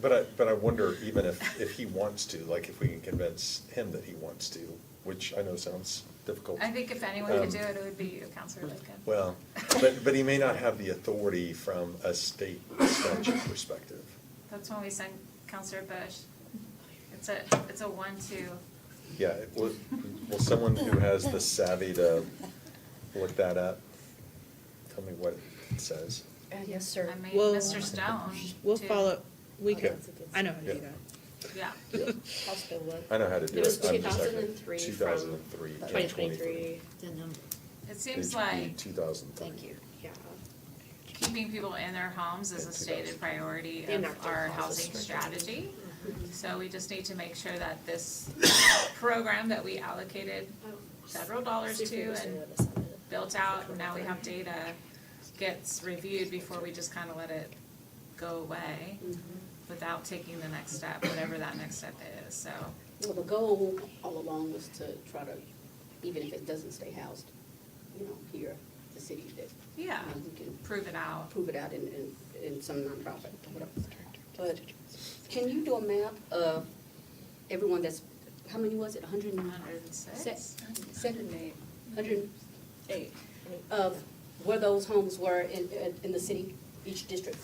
but I wonder even if he wants to, like if we can convince him that he wants to, which I know sounds difficult. I think if anyone could do it, it would be you, Counselor Lincoln. Well, but he may not have the authority from a state statute perspective. That's when we send Counselor Bush. It's a 1-2. Yeah, will someone who has the savvy to look that up, tell me what it says? Yes, sir. I mean, Well, Mr. Stone. We'll too. follow, we Okay. could, I know how to do Yeah. that. Yeah. Yeah. House Bill what? I know how to do it. It was I'm just like 2003 from 2003, 2023. The number. It seems HB like 2003. Thank you. Yeah. keeping people in their homes is a stated priority They of knocked it our off housing the strategy. So we just need to make sure that this program that we allocated several dollars to and built out, and now we have data, gets reviewed before we just kind of let it go away without taking the next step, whatever that next step is, so. Well, the goal all along was to try to, even if it doesn't stay housed, here, the city, that. Yeah, we can prove it out. prove it out in some nonprofit or whatever. But can you do a map of everyone that's, how many was it, 106? 108 of where those homes were in the city, each district?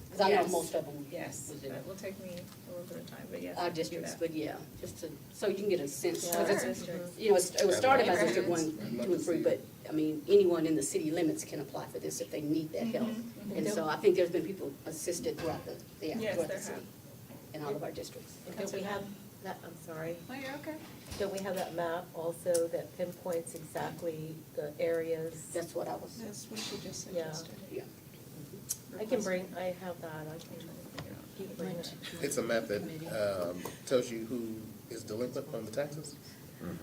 Because I know Yes. most of them. Yes, was in it will take me a little bit of time, but yes. our I can do districts, that. but yeah, just to, so you can get a sense. Yeah, 'Cause it's- districts. it was started by District Neighborhoods. 1, 2, and 3, but, I mean, anyone in the city limits can apply for this if they need that help. And so I think there's been people assisted throughout the Yes, throughout there the city, have. in all of our districts. Do we have that, I'm sorry, Oh, you're okay. don't we have that map also that pinpoints exactly the areas? That's what I was, That's what she just Yeah. suggested. yeah. I can bring, I have that, I can bring it. It's a map that tells you who is delinquent on the taxes?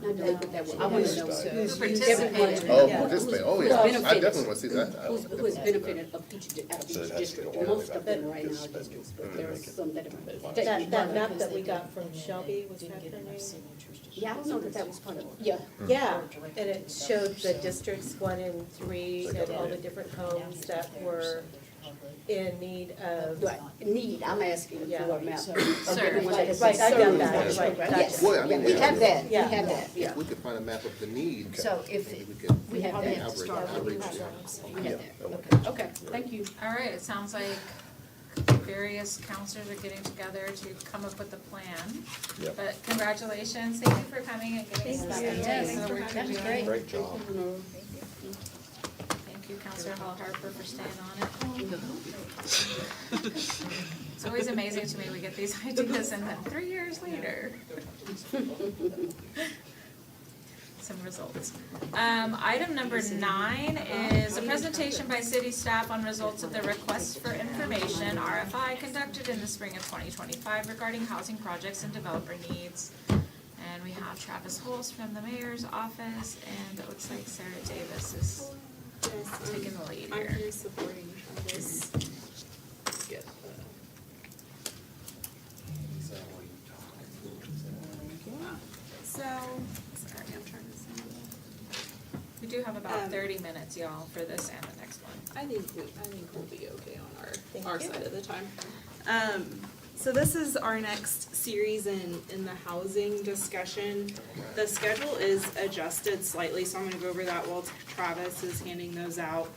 Not delinquent, that way. I want to know Who who's participated. Oh, Yeah. participate, oh, Who's yeah, I benefited. definitely want to see that. I Who's definitely has wanna see that. benefited of each, out of So it has each to district, be or most together. of them are right in our Because- districts, but there are some that are. That map that we got from Shelby, was that her name? Yeah, I don't know that was part of, yeah. Yeah, and it showed the districts 1 and 3 and all the different homes that were in need of. Right, need, I'm asking Yeah. for a map. of Sir. everyone that has Right, I got served that, this right, program. Yes, Well, I mean, yeah, we yeah. have that, we Yeah. have that, yeah. If we could find a map of the need. So if, maybe we could We have that. outreach, start with outreach. We have that, okay, thank you. All right, it sounds like various counselors are getting together to come up with a plan. Yep. But congratulations, thank you for coming and giving us that update on the work you're doing. Great job. Thank you, Counselor Hall Harper, for staying on it. It's always amazing to me, we get these ideas and then 3 years later. some results. Item number 9 is a presentation by city staff on results of the request for information, RFI, conducted in the spring of 2025 regarding housing projects and developer needs. And we have Travis Holst from the mayor's office, and it looks like Sarah Davis is taking the lead here. I'm here supporting Travis. Get So, sorry, I'm trying to see. We do have about 30 minutes, y'all, for this and the next one. I think we'll be okay on Thank our you. side of the time. So this is our next series in the housing discussion. The schedule is adjusted slightly, so I'm gonna go over that while Travis is handing those out.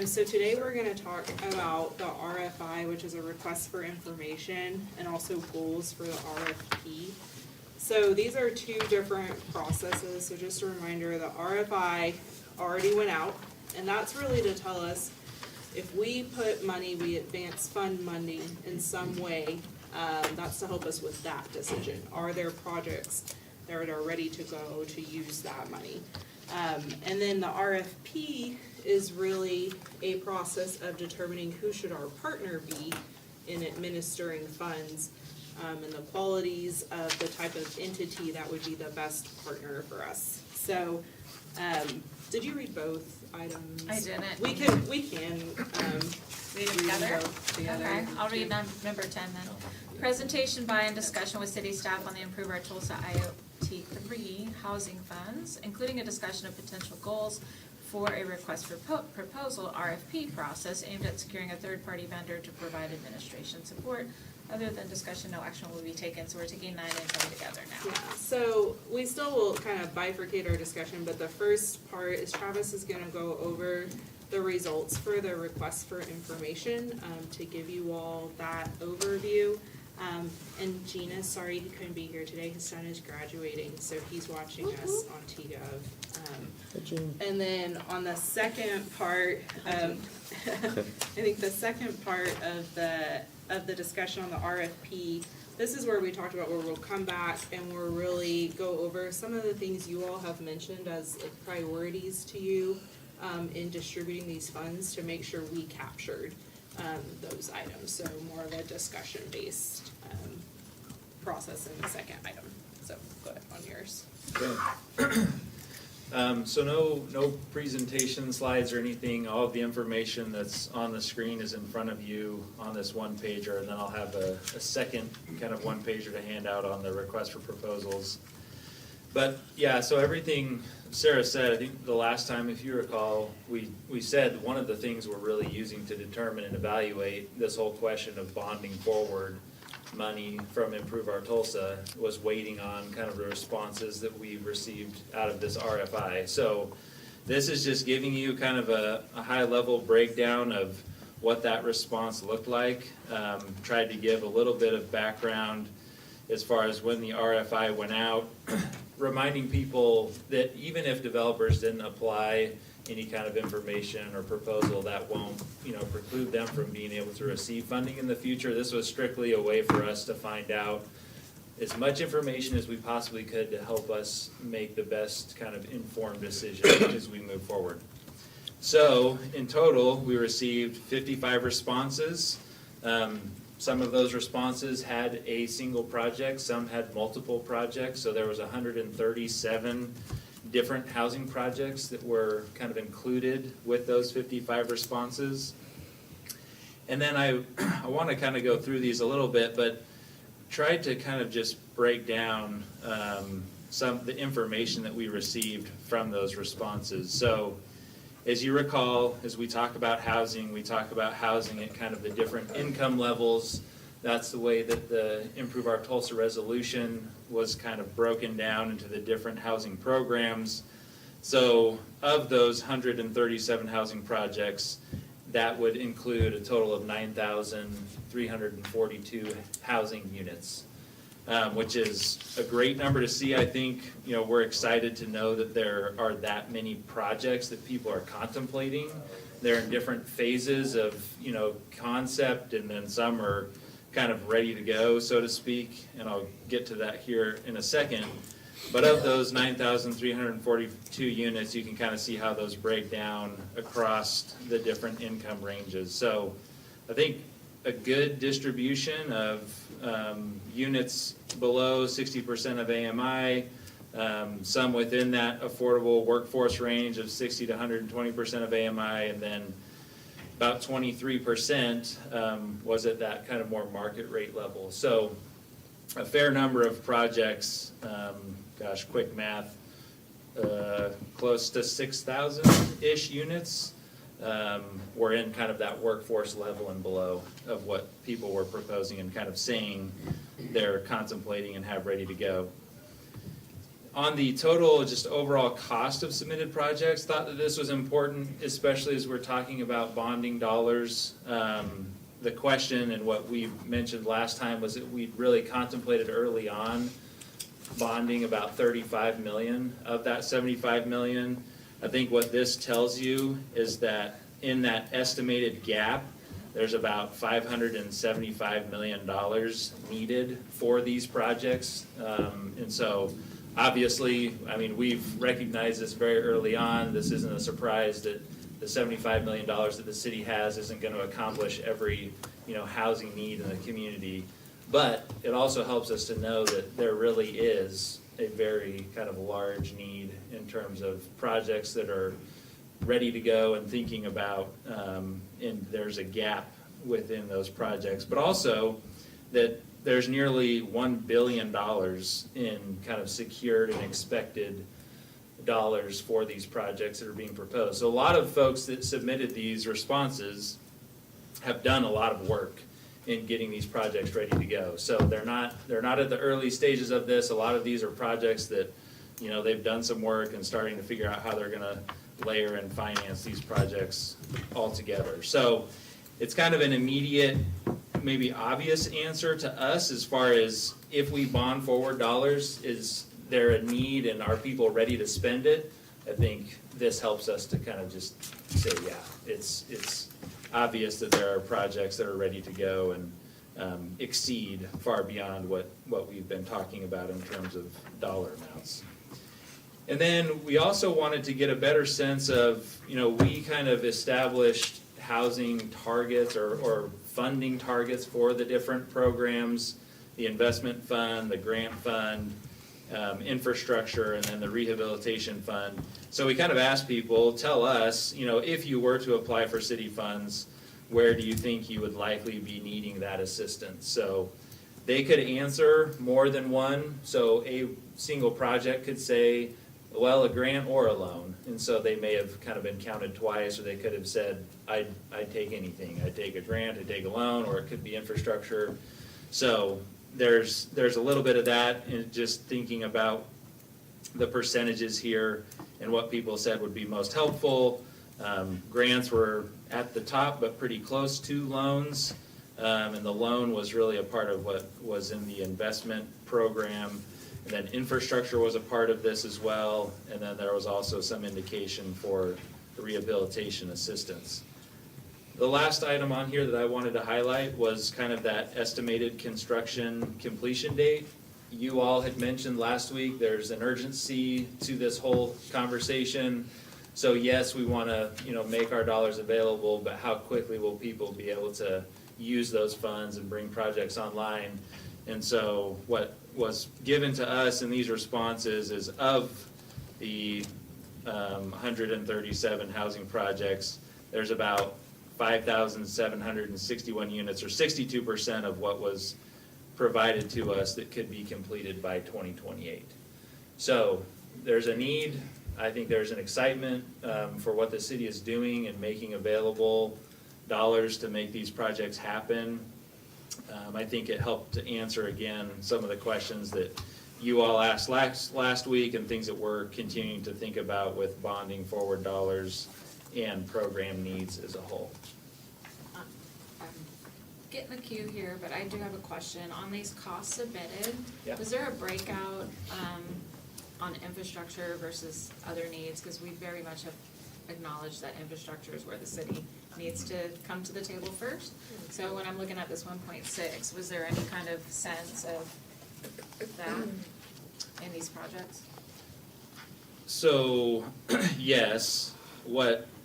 So today we're gonna talk about the RFI, which is a request for information, and also goals for the RFP. So these are two different processes, so just a reminder, the RFI already went out, and that's really to tell us if we put money, we advance fund money in some way, that's to help us with that decision. Are there projects that are ready to go to use that money? And then the RFP is really a process of determining who should our partner be in administering funds, and the qualities of the type of entity that would be the best partner for us. So, did you read both items? I didn't. We can, Read them together? Okay, I'll read number 10 then. Presentation by and discussion with city staff on the Improve Our Tulsa IoT 3 housing funds, including a discussion of potential goals for a request for proposal RFP process aimed at securing a third-party vendor to provide administration support. Other than discussion, no action will be taken, so we're taking 9 and 10 together now. Yeah, so we still will kind of bifurcate our discussion, but the first part is Travis is gonna go over the results for the request for information, to give you all that overview. And Gina, sorry he couldn't be here today, his son is graduating, so he's watching us on TGov. And then on the second part, I think the second part of the discussion on the RFP, this is where we talked about where we'll come back and we'll really go over some of the things you all have mentioned as like priorities to you in distributing these funds to make sure we captured those items. So more of a discussion-based process in the second item. So go ahead on yours. So no presentation slides or anything. All of the information that's on the screen is in front of you on this one pager, and then I'll have a second kind of one pager to hand out on the request for proposals. But yeah, so everything Sarah said, I think the last time, if you recall, we said one of the things we're really using to determine and evaluate this whole question of bonding forward money from Improve Our Tulsa was waiting on kind of the responses that we received out of this RFI. So this is just giving you kind of a high-level breakdown of what that response looked like. Tried to give a little bit of background as far as when the RFI went out, reminding people that even if developers didn't apply any kind of information or proposal, that won't, preclude them from being able to receive funding in the future. This was strictly a way for us to find out as much information as we possibly could to help us make the best kind of informed decision as we move forward. So in total, we received 55 responses. Some of those responses had a single project, some had multiple projects, so there was 137 different housing projects that were kind of included with those 55 responses. And then I want to kind of go through these a little bit, but tried to kind of just break down the information that we received from those responses. So as you recall, as we talk about housing at kind of the different income levels. That's the way that the Improve Our Tulsa resolution was kind of broken down into the different housing programs. So of those 137 housing projects, that would include a total of 9,342 housing units, which is a great number to see. I think, we're excited to know that there are that many projects that people are contemplating. They're in different phases of, concept, and then some are kind of ready to go, so to speak, and I'll get to that here in a second. But of those 9,342 units, you can kind of see how those break down across the different income ranges. So I think a good distribution of units below 60% of AMI, some within that affordable workforce range of 60 to 120% of AMI, and then about 23% was at that kind of more market rate level. So a fair number of projects, quick math, close to 6,000-ish units were in kind of that workforce level and below of what people were proposing and kind of saying they're contemplating and have ready to go. On the total, just overall cost of submitted projects, thought that this was important, especially as we're talking about bonding dollars. The question and what we mentioned last time was that we'd really contemplated early on bonding about 35 million of that 75 million. I think what this tells you is that in that estimated gap, there's about $575 million needed for these projects. And so obviously, I mean, we've recognized this very early on. This isn't a surprise that the $75 million that the city has isn't going to accomplish every, housing need in the community. But it also helps us to know that there really is a very kind of large need in terms of projects that are ready to go and thinking about, and there's a gap within those projects. But also that there's nearly $1 billion in kind of secured and expected dollars for these projects that are being proposed. So a lot of folks that submitted these responses have done a lot of work in getting these projects ready to go. So they're not at the early stages of this. A lot of these are projects that, they've done some work and starting to figure out how they're gonna layer and finance these projects all together. So it's kind of an immediate, maybe obvious answer to us as far as if we bond forward dollars, is there a need and are people ready to spend it? I think this helps us to kind of just say, yeah, it's obvious that there are projects that are ready to go and exceed far beyond what we've been talking about in terms of dollar amounts. And then we also wanted to get a better sense of, we kind of established housing targets or funding targets for the different programs, the investment fund, the grant fund, infrastructure, and then the rehabilitation fund. So we kind of asked people, tell us, if you were to apply for city funds, where do you think you would likely be needing that assistance? So they could answer more than one. So a single project could say, well, a grant or a loan. And so they may have kind of been counted twice, or they could have said, I'd take anything. I'd take a grant, I'd take a loan, or it could be infrastructure. So there's a little bit of that in just thinking about the percentages here and what people said would be most helpful. Grants were at the top, but pretty close to loans. And the loan was really a part of what was in the investment program. And then infrastructure was a part of this as well. And then there was also some indication for the rehabilitation assistance. The last item on here that I wanted to highlight was kind of that estimated construction completion date. You all had mentioned last week there's an urgency to this whole conversation. So yes, we want to, make our dollars available, but how quickly will people be able to use those funds and bring projects online? And so what was given to us in these responses is of the 137 housing projects, there's about 5,761 units, or 62% of what was provided to us that could be completed by 2028. So there's a need. I think there's an excitement for what the city is doing and making available dollars to make these projects happen. I think it helped to answer again some of the questions that you all asked last week and things that we're continuing to think about with bonding forward dollars and program needs as a whole. I'm getting the queue here, but I do have a question. On these costs submitted, Yeah. was there a breakout on infrastructure versus other needs? Because we very much have acknowledged that infrastructure is where the city needs to come to the table first. So when I'm looking at this 1.6, was there any kind of sense of that? in these projects? So, yes,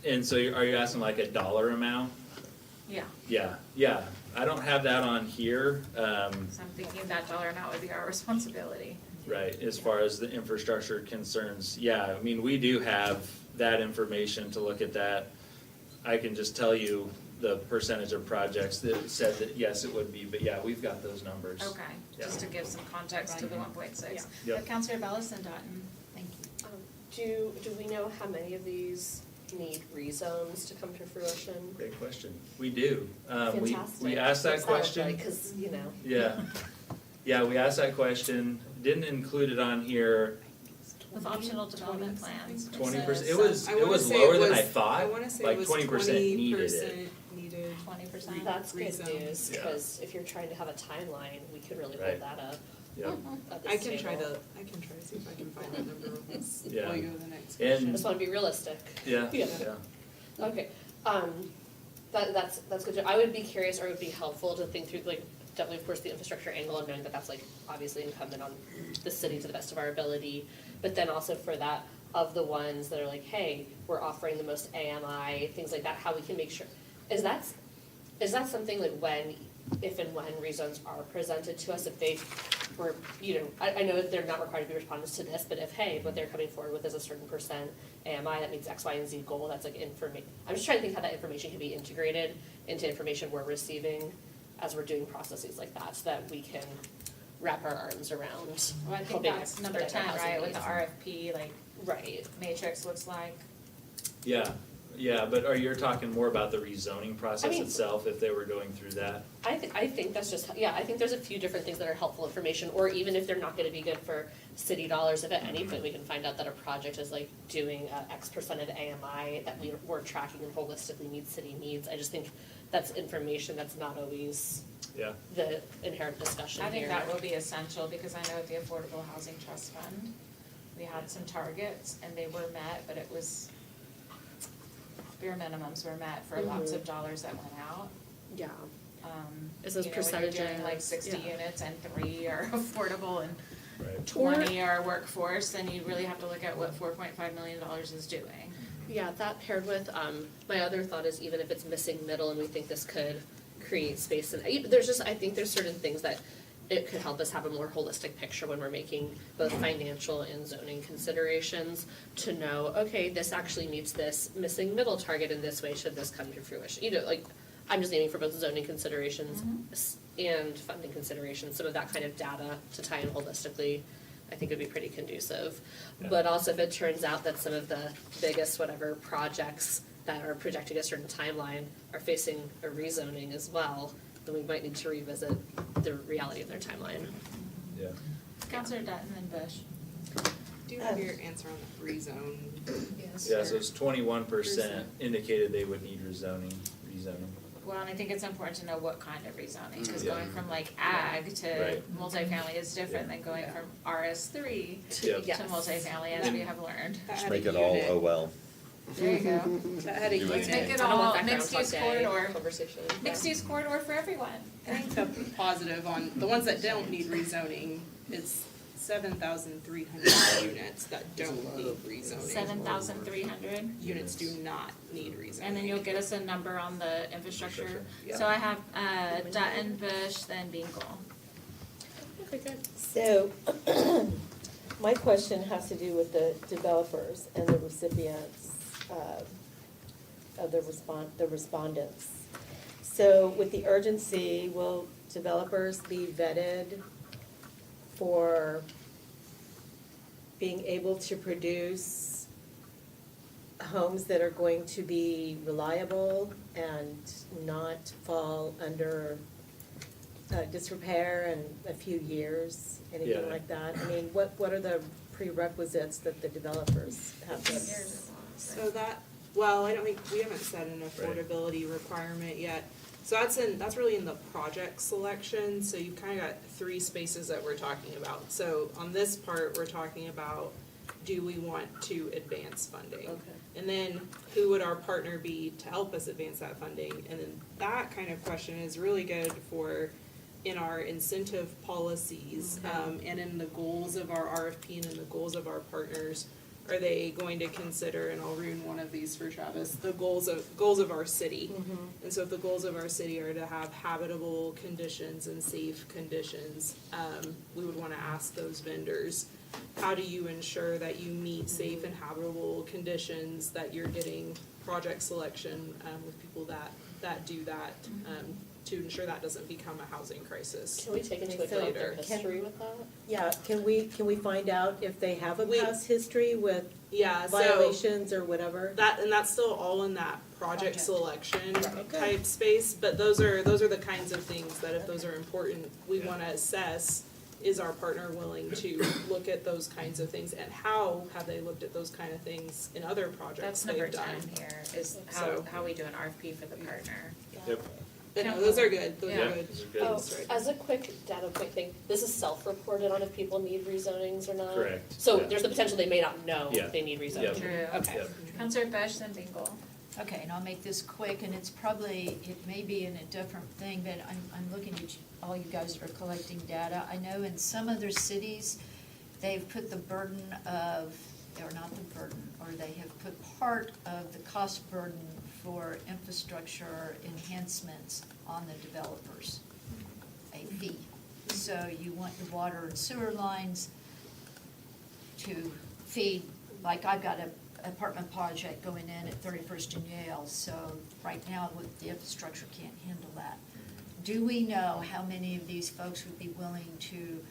and so are you asking like a dollar amount? Yeah. Yeah, I don't have that on here, So I'm thinking that dollar amount would be our responsibility. right, as far as the infrastructure concerns. Yeah, I mean, we do have that information to look at that. I can just tell you the percentage of projects that said that, yes, it would be, but yeah, we've got those numbers. Okay, Yeah. just to give some context to the 1.6. Yep. Counselor Bellis and Dutton. Thank you. Do we know how many of these need rezones to come to fruition? Great question. We do. We Fantastic. asked that question. Because, you know. Yeah. Yeah, we asked that question, didn't include it on here, With optional development plans. 20%, it I was wanna say lower it than I was- thought, I wanna say it like was 20% needed it. 20% needed. 20%. That's good Rezone. news, Yeah. because if you're trying to have a timeline, we could really Right. hold that up. Yeah. at I this can try table. to see if I can find that number Yeah. before we go to the next And- question. I just wanna be realistic. Yeah, Yeah. yeah. Okay, that's good. I would be curious, or it would be helpful to think through, like, definitely, of course, the infrastructure angle, and knowing that that's like obviously incumbent on the city to the best of our ability. But then also for that, of the ones that are like, hey, we're offering the most AMI, things like that, how we can make sure, is that something like if and when rezones are presented to us, if they were, I know that they're not required to be respondents to this, but if, hey, what they're coming forward with is a certain percent AMI, that meets X, Y, and Z goal, that's like I'm just trying to think how that information can be integrated into information we're receiving as we're doing processes like that, so that we can wrap our arms around. Well, I think helping that's number expedite 10, our housing right, with the needs. RFP, like, Right. matrix looks like. Yeah, but you're talking more about the rezoning process mean- itself, if they were going through that? I think that's just, I think there's a few different things that are helpful information, or even if they're not gonna be good for city dollars, if at any point we can find out that a project is like doing X percent of AMI that we're tracking and holistically meets city needs, I just think that's information that's not always Yeah. the inherent discussion I here. think that will be essential, because I know at the Affordable Housing Trust Fund, we had some targets and they were met, but it was, bare minimums were met for lots of dollars that went out. Yeah. Is those When you're doing percentages, like 60 yeah. units and 3 are affordable and Right. 20 are workforce, then you really have to look at what $4.5 million is doing. Yeah, that paired with, my other thought is even if it's missing middle and we think this could create space, and I think there's certain things that it could help us have a more holistic picture when we're making both financial and zoning considerations to know, okay, this actually meets this missing middle target in this way, should this come to fruition. Like, I'm just aiming for both zoning considerations and funding considerations, some of that kind of data to tie in holistically, I think would be pretty conducive. Yeah. But also if it turns out that some of the biggest whatever projects that are projecting a certain timeline are facing a rezoning as well, then we might need to revisit the reality of their timeline. Yeah. Counselor Dutton and Bush. Do you have your answer on the rezone? Yes. Yeah, so it's 21% indicated they would need rezoning. Well, and I think it's important to know what kind of rezoning, because Yeah. going from like ag to Right. multifamily is different than going from RS3 Yep. to multifamily, as we have learned. Just make it all OL. There you go. That had a Let's unit. make it I don't want all that mixed use Groundhog Day corridor, conversation. mixed use corridor for everyone. I think the positive on, the ones that don't need rezoning, it's 7,300 units that don't need rezoning. 7,300. Units do not need rezoning. And then you'll get us a number on the infrastructure. Yeah. So I have Dutton, Bush, then Bingle. Okay, good. So, my question has to do with the developers and the recipients of the respondents. So with the urgency, will developers be vetted for being able to produce homes that are going to be reliable and not fall under disrepair in a few years, anything Yeah. like that? I mean, what are the prerequisites that the developers have to? So that, well, I don't think, we haven't set an affordability requirement yet. So that's really in the project selection, so you've kind of got 3 spaces that we're talking about. So on this part, we're talking about, do we want to advance funding? Okay. And then who would our partner be to help us advance that funding? And then that kind of question is really good for in our incentive policies, and in the goals of our RFP and in the goals of our partners, are they going to consider, and I'll ruin one of these for Travis, the goals of our city? And so if the goals of our city are to have habitable conditions and safe conditions, we would wanna ask those vendors, how do you ensure that you meet safe and habitable conditions, that you're getting project selection, with people that do that, to ensure that doesn't become a housing crisis. Can we take into So account their can- history with that? Yeah, can we find out if they have a We- past history with Yeah, so violations or whatever? and that's still all in that project Project. selection Okay. type space, but those are the kinds of things that if those are important, we wanna assess, is our partner willing to look at those kinds of things, and how have they looked at those kind of things in other projects That's they've number done? 10 here, is So- how we do an RFP for the partner. Yep. But no, those are good, those Yeah. are good. Those are good. Oh, That's right. as a quick data point thing, this is self-reported on if people need rezonings or not? Correct. So Yeah. there's the potential they may not know Yeah. if they need rezoning? Yep. True. Okay. Yep. Counselor Besh, then Bingle. Okay, and I'll make this quick, and it's probably, it may be in a different thing, but I'm looking at all you guys that are collecting data. I know in some other cities, they've put the burden of, or not the burden, or they have put part of the cost burden for infrastructure enhancements on the developers, a fee. So you want the water and sewer lines to feed, like I've got a apartment project going in at 31st and Yale, so right now with the infrastructure can't handle that. Do we know how many of these folks would be willing to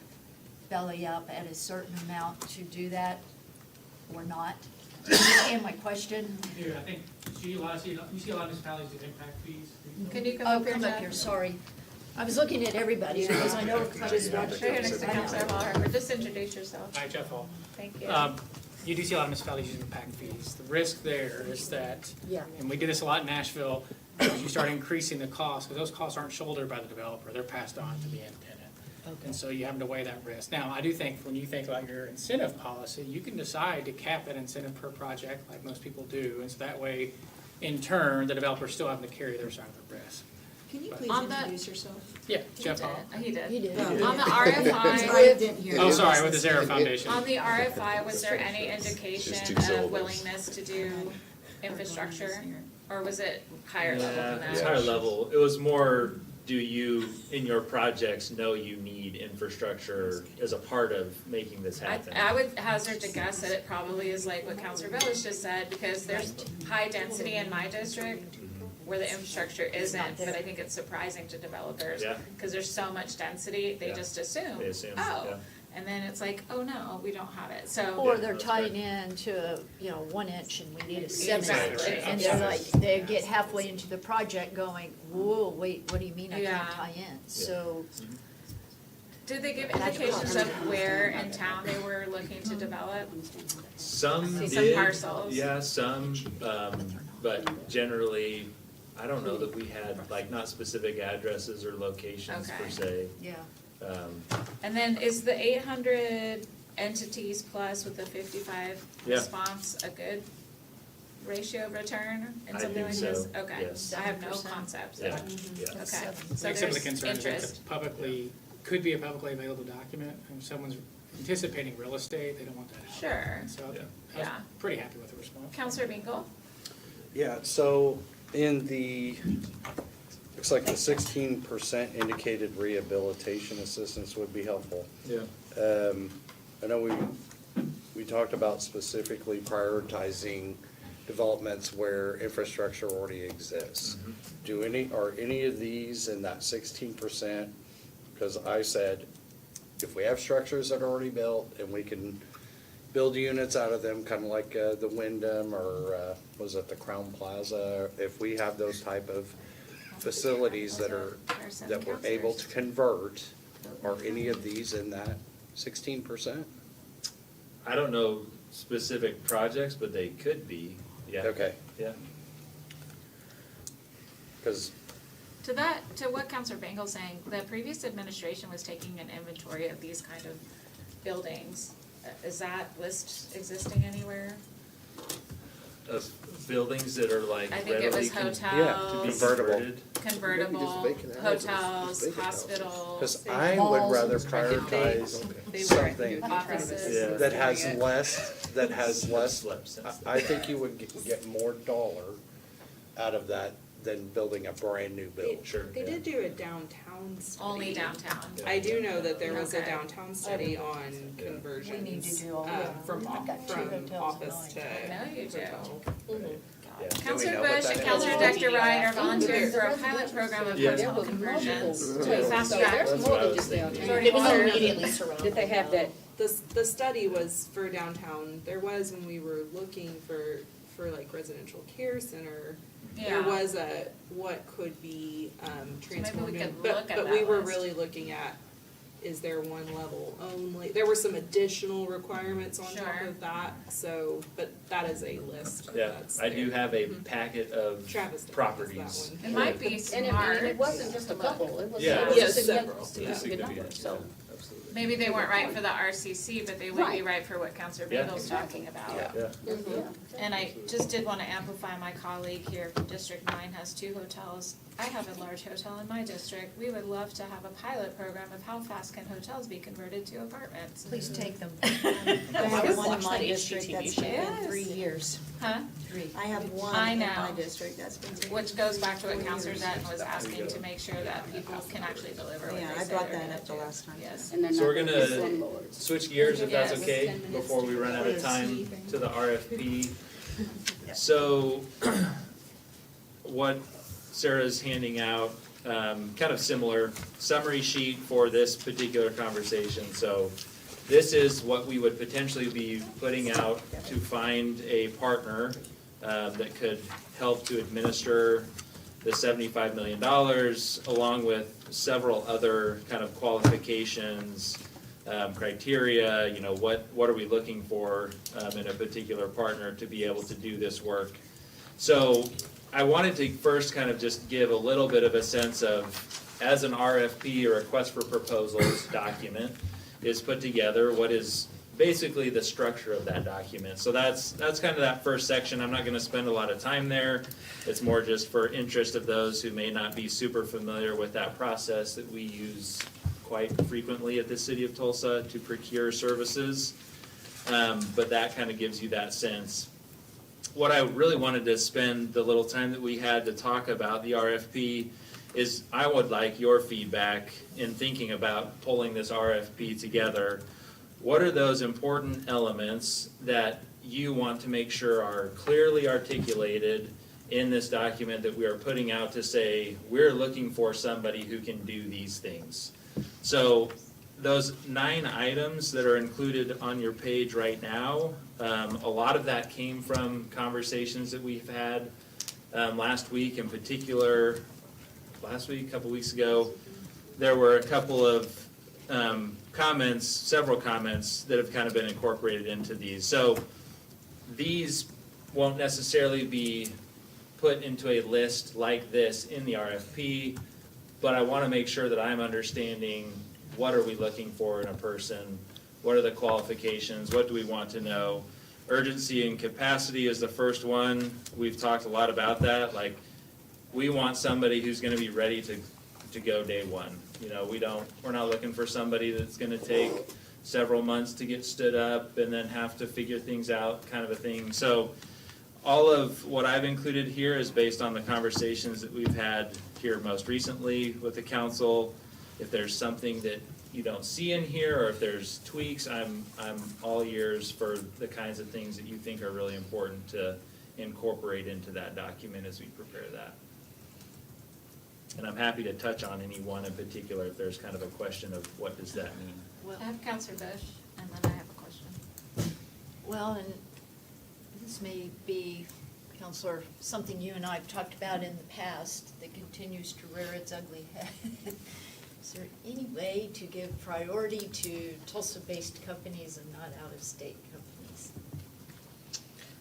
belly up at a certain amount to do that or not? Do you understand my question? Here, I think, you see a lot of municipalities with impact fees. Can you come Oh, up here, come up Jeff? here, sorry. I was looking at everybody because I know. Right here next to Counselor Hall, or just introduce yourself. Hi, Jeff Hall. Thank you. You do see a lot of municipalities using impact fees. The risk there is that, Yeah. and we did this a lot in Nashville, is you start increasing the cost, because those costs aren't shouldered by the developer, they're passed on to the end tenant. And so you have to weigh that risk. Now, I do think when you think about your incentive policy, you can decide to cap that incentive per project, like most people do, and so that way, in turn, the developer's still having to carry their side of the risk. Can you But- please On the- introduce yourself? Yeah, Jeff Hall. He did. He did. On the I RFI, didn't hear. Oh, sorry, with the Zara Foundation. on the RFI, was there any indication Just two of syllables. willingness to do infrastructure? Or was it higher level Yeah, than it's that? higher level. It was more, do you, in your projects, know you need infrastructure as a part of making this happen? I would hazard to guess that it probably is like what Counselor Bellis just said, because there's high density in my district where the infrastructure isn't, but I think it's surprising to developers. Yeah. Cause there's so much density, they Yeah. just assume, They assume, oh, yeah. and then it's like, oh no, we don't have it, so. Or they're that's tying in to, 1 inch and we need a 7 Exactly. inch. And they're like, they get halfway into the project going, whoa, wait, what do you mean I Yeah. can't tie in? So, Did they give That's indications of possible. where in town they were looking to develop? Some See, did. some parcels. Yeah, some, but generally, I don't know that we had, like, not specific addresses or locations per Okay. se. yeah. And then is the 800 entities plus with the 55 Yeah. response a good ratio of return in I something think like so, this? Okay, yes. I have no 7%. concept. Yeah, Okay, yeah. so Like some of there's the concerns is interest. it's publicly, could be a publicly available document, and if someone's anticipating real estate, they don't want that out. Sure. So Yeah. I was Yeah. pretty happy with the response. Counselor Bingle? Yeah, so in the, looks like the 16% indicated rehabilitation assistance would be helpful. Yeah. I know we talked about specifically prioritizing developments where infrastructure already exists. Are any of these in that 16%? Because I said, if we have structures that are already built and we can build units out of them, kind of like the Wyndham or was it the Crown Plaza? If we have those type of facilities that we're able to convert, are any of these in that 16%? I don't know specific projects, but they could be, yeah. Okay, Yeah. because, To what Counselor Bangle's saying, the previous administration was taking an inventory of these kind of buildings. Is that list existing anywhere? of buildings that are like I think it readily was to be hotels, converted? convertible, Maybe just vacant houses, hotels, just vacant houses. hospitals. Cause I would rather prioritize something Offices. that has less, Slept since I think you would get more dollar out of that than building a brand new build. Sure. They did do a downtown study. Only downtown. I do know that there was a Okay. downtown study on conversions. We need to do all that. From I've got two hotels in office mind. to I know you do. hotel. Counselor know what Bush that and is? Counselor Dr. Wright are volunteering for a pilot program of Yeah. hotel conversions to So fast track. there's more than just downtown. It was immediately surrounded. Did they have that, The study was for downtown. There was, when we were looking for like residential care center, there Yeah. was a, what could be, transformed in, could but, look at but that we were list. really looking at, is there one level only? There were some additional requirements on top Sure. of that, so, but that is a list. Yeah, that's I do there. have a packet of Travis does properties. that It might be And smart. it wasn't just a couple, it was. Yeah. it was Yes, a several, significant number, so. Absolutely. Maybe they weren't right for the RCC, but they would be Right. right for what Counselor Yeah. Beagle's talking about. Yeah. And I just did want to amplify, my colleague here from District 9 has 2 hotels. I have a large hotel in my district. We would love to have a pilot program of how fast can hotels be converted to apartments. Please take them. I have one in my that district HGTV that's show. been Yes. 3 years. Huh? 3. I have one I in know. my district that's been. taken Which goes back to what 4 Counselor years. Dutton was asking, to make sure that people can actually deliver what Yeah, they I say brought they're that gonna up the do. last time. Yes. And they're So not we're gonna be gonna slumlords. switch gears if that's Yes. okay, before we run out of time to the RFP. So, what Sarah's handing out, kind of similar summary sheet for this particular conversation. So, this is what we would potentially be putting out to find a partner that could help to administer the $75 million, along with several other kind of qualifications, criteria, you know, what are we looking for in a particular partner to be able to do this work. So I wanted to first kind of just give a little bit of a sense of, as an RFP, or request for proposals document is put together, what is basically the structure of that document. So that's kind of that first section. I'm not gonna spend a lot of time there. It's more just for interest of those who may not be super familiar with that process that we use quite frequently at the City of Tulsa to procure services. But that kind of gives you that sense. What I really wanted to spend the little time that we had to talk about the RFP is, I would like your feedback in thinking about pulling this RFP together. What are those important elements that you want to make sure are clearly articulated in this document that we are putting out to say, we're looking for somebody who can do these things? So those 9 items that are included on your page right now, a lot of that came from conversations that we've had last week. In particular, last week, a couple weeks ago, there were a couple of comments, several comments that have kind of been incorporated into these. So these won't necessarily be put into a list like this in the RFP, but I want to make sure that I'm understanding, what are we looking for in a person? What are the qualifications? What do we want to know? Urgency and capacity is the first one. We've talked a lot about that. Like, we want somebody who's going to be ready to go day one. You know, we're not looking for somebody that's going to take several months to get stood up and then have to figure things out, kind of a thing. So all of what I've included here is based on the conversations that we've had here most recently with the council. If there's something that you don't see in here, or if there's tweaks, I'm all ears for the kinds of things that you think are really important to incorporate into that document as we prepare that. And I'm happy to touch on any one in particular if there's kind of a question of what does that mean. I have Counselor Bush, and then I have a question. Well, and this may be, Counselor, something you and I have talked about in the past that continues to rear its ugly head. Is there any way to give priority to Tulsa-based companies and not out-of-state companies?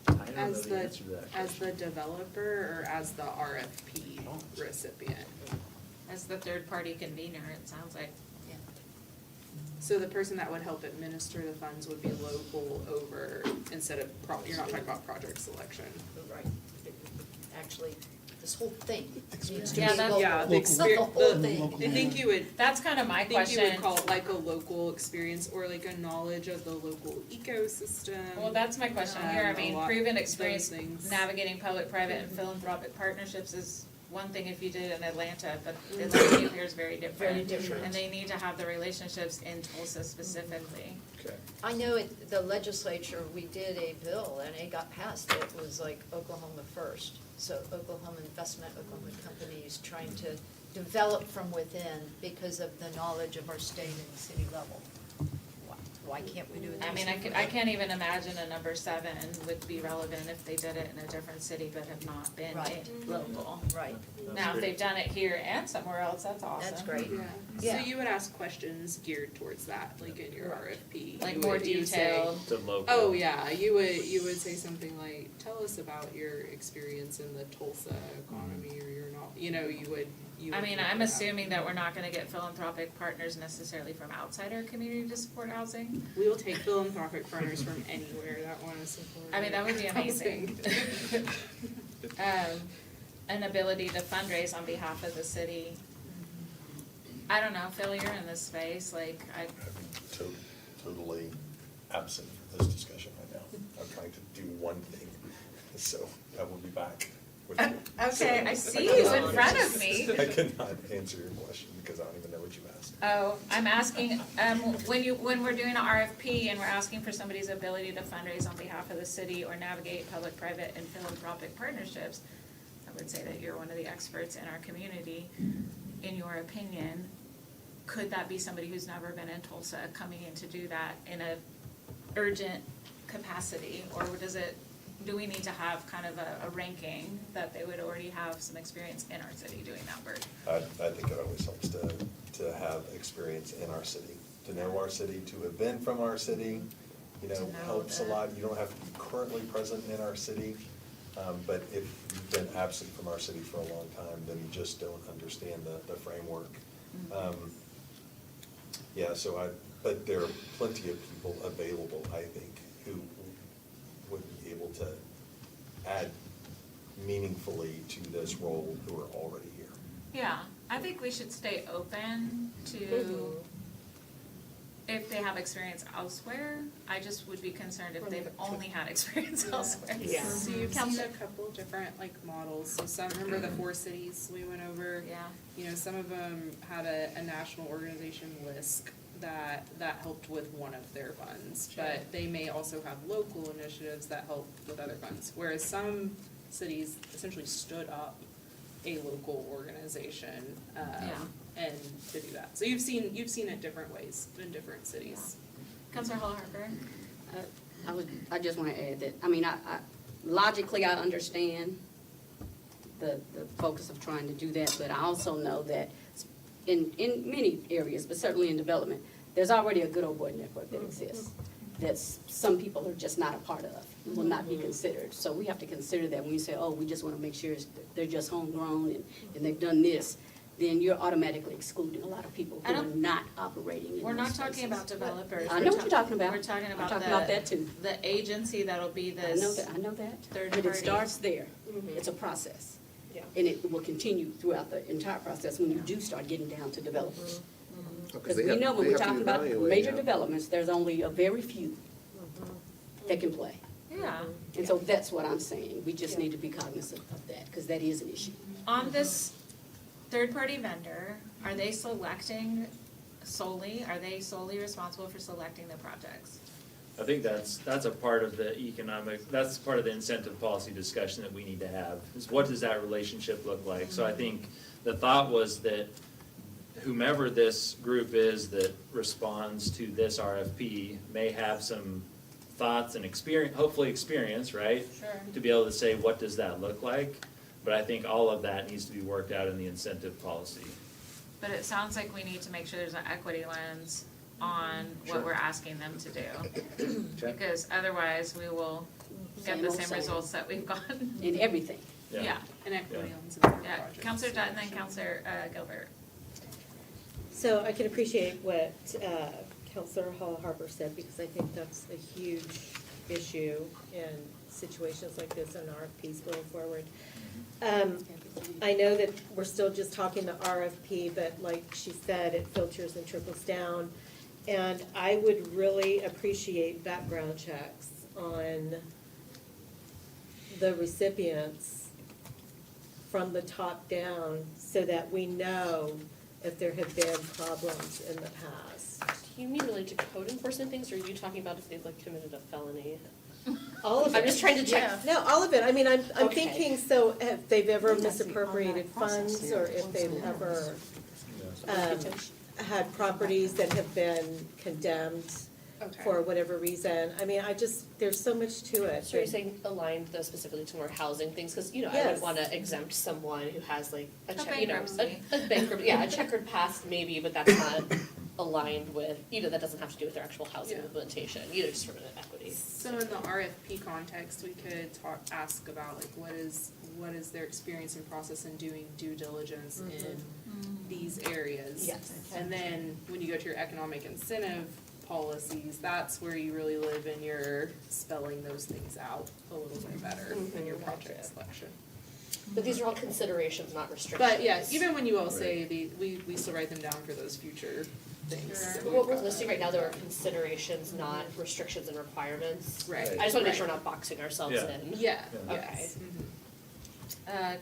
I don't know As the the, answer to that as question. the developer or as the RFP recipient? As the third-party convener, it sounds like. So the person that would help administer the funds would be local over, instead of, you're not talking about project selection. Right. Actually, this whole thing needs to Yeah, be that's- local. Yeah, the It's not the experience, whole thing. I think you would. That's kind of my I think you would question. call it like a local experience or like a knowledge of the local ecosystem. Well, that's my question here. I mean, a lot proven of experience those things. navigating public, private, and philanthropic partnerships is one thing if you did it in Atlanta, but Atlanta here is very different. Very different. And they need to have the relationships in Tulsa specifically. Okay. I know at the legislature, we did a bill and it got passed. It was like Oklahoma First. So Oklahoma Investment, Oklahoma companies trying to develop from within because of the knowledge of our state and city level. Why can't we do it? I mean, I can't even imagine a number 7 would be relevant if they did it in a different city but have not been Right. local. Right. Now, if they've done it here and somewhere else, that's awesome. That's great. Yeah. Yeah. So you would ask questions geared towards that, like in your RFP. Like You more would- you would say- detailed. To local. Oh, yeah, you would say something like, tell us about your experience in the Tulsa economy, or your not, you would. I mean, I'm assuming that we're not gonna get philanthropic partners necessarily from outside our community to support housing. We will take philanthropic partners from anywhere that want to support. I mean, that would be amazing. An ability to fundraise on behalf of the city. I don't know, Phil, you're in this space, like, Totally absent from this discussion right now. I'm trying to do one thing, so I will be back with you. Okay, I So see you in front of me. I cannot answer your question because I don't even know what you asked. Oh, I'm asking, when we're doing an RFP and we're asking for somebody's ability to fundraise on behalf of the city or navigate public, private, and philanthropic partnerships, I would say that you're one of the experts in our community. In your opinion, could that be somebody who's never been in Tulsa coming in to do that in a urgent capacity? Or do we need to have kind of a ranking that they would already have some experience in our city doing that work? I think it always helps to have experience in our city, to know our city, to have been from our city, helps a lot. You don't have to be currently present in our city, but if you've been absent from our city for a long time, then you just don't understand the framework. But there are plenty of people available, I think, who would be able to add meaningfully to this role who are already here. Yeah, I think we should stay open to if they have experience elsewhere. I just would be concerned if they've only had experience elsewhere. Yeah. So you've seen a couple different models. So some, remember the 4 cities we went over? Yeah. Some of them had a national organization, WISC, that helped with one of their funds. Sure. But they may also have local initiatives that help with other funds. Whereas some cities essentially stood up a local organization and to do that. So you've seen it different ways in different cities. Councilor Hall Harper? I just want to add that, logically, I understand the focus of trying to do that, but I also know that in many areas, but certainly in development, there's already a good old boy network that exists, that some people are just not a part of, will not be considered. So we have to consider that when you say, oh, we just want to make sure they're just homegrown and they've done this, then you're automatically excluding a lot of people who are not operating in those We're not spaces. talking about developers. I know what you're talking about. We're talking I'm about talking about that too. the agency that'll be this. I know that. Third But party. it starts there. It's a process. And it will continue throughout the entire process when you do start getting down to developers. Because we know when we're talking about major developments, there's only a very few that can play. Yeah. And so that's what I'm saying. We just need to be cognizant of that, because that is an issue. On this third-party vendor, are they selecting solely, are they solely responsible for selecting the projects? I think that's a part of the that's part of the incentive policy discussion that we need to have, is what does that relationship look like? So I think the thought was that whomever this group is that responds to this RFP may have some thoughts and hopefully experience, right? Sure. To be able to say, what does that look like? But I think all of that needs to be worked out in the incentive policy. But it sounds like we need to make sure there's an equity lens on what we're asking them to do. Because otherwise, we will get the same results that we've gotten. In everything. Yeah. And equity on some of the Yeah, projects. Counselor Dutton and Counselor Gilbert. So I can appreciate what Counselor Hall Harper said, because I think that's a huge issue in situations like this and RFPs going forward. I know that we're still just talking the RFP, but like she said, it filters and trickles down. And I would really appreciate background checks on the recipients from the top down so that we know if there have been problems in the past. Do you mean related to code enforcement things, or are you talking about if they've like committed a felony? All of it. I'm just trying to check. No, all of it. I mean, I'm Okay. thinking, so if they've ever misappropriated funds, or if they've ever had properties that have been condemned Okay. for whatever reason. I mean, there's so much to it. So you're saying aligned though specifically to more housing things, because, I Yes. would wanna exempt someone who has like a A check, bankruptcy. a bankruptcy, yeah, a checkered past maybe, but that's not aligned with, that doesn't have to do with their actual housing Yeah. implementation, just from an equity. So in the RFP context, we could ask about like what is their experience and process in doing due diligence in these areas? Yes. And then when you go to your economic incentive policies, that's where you really live in your spelling those things out a little bit better in your project selection. But these are all considerations, not restrictions. But yeah, even when you all say we still write them down for those future things. But what we're listing right now, there are considerations, not restrictions and requirements. Right. I just wanna make sure Right. we're not boxing ourselves Yeah. in. Yeah, Okay. yes.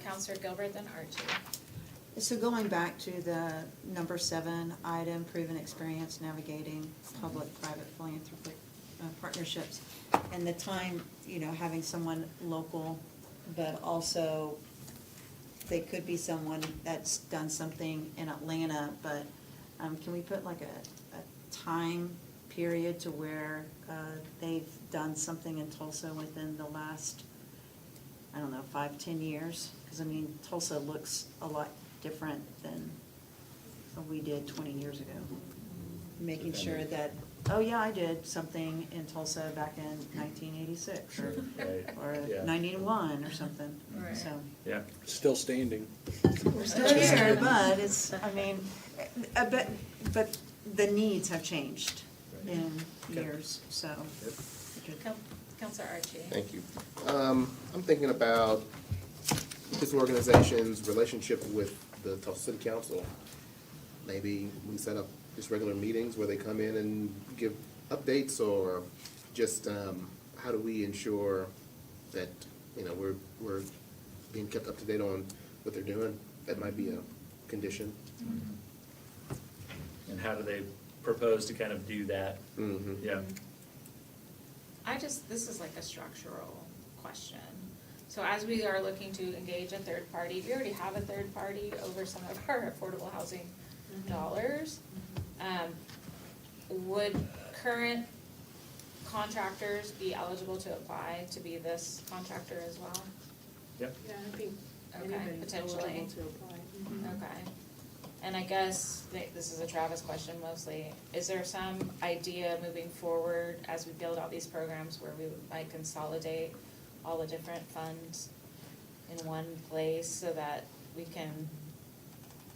Counselor Gilbert, then Archie. So going back to the number 7 item, proven experience navigating public-private philanthropic partnerships, and the time, having someone local, but also they could be someone that's done something in Atlanta, but can we put like a time period to where they've done something in Tulsa within the last, 5, 10 years? Because Tulsa looks a lot different than what we did 20 years ago. Making sure that, oh yeah, I did something in Tulsa back in 1986 or Yeah. 91 or something, Right. so. Yeah. Still standing. We're still here, but it's, but the needs have changed in years, so. Counselor Archie. Thank you. I'm thinking about this organization's relationship with the Tulsa City Council. Maybe we set up just regular meetings where they come in and give updates, or just how do we ensure that, we're being kept up to date on what they're doing? That might be a condition. And how do they propose to kind of do that? Mm-hmm. Yeah. This is like a structural question. So as we are looking to engage a third party, we already have a third party over some of our affordable housing dollars. Would current contractors be eligible to apply to be this contractor as well? Yep. Yeah, I think Okay, anybody's potentially. eligible to apply. Okay. And I guess, this is a Travis question mostly, is there some idea moving forward as we build out these programs where we might consolidate all the different funds in one place so that we can,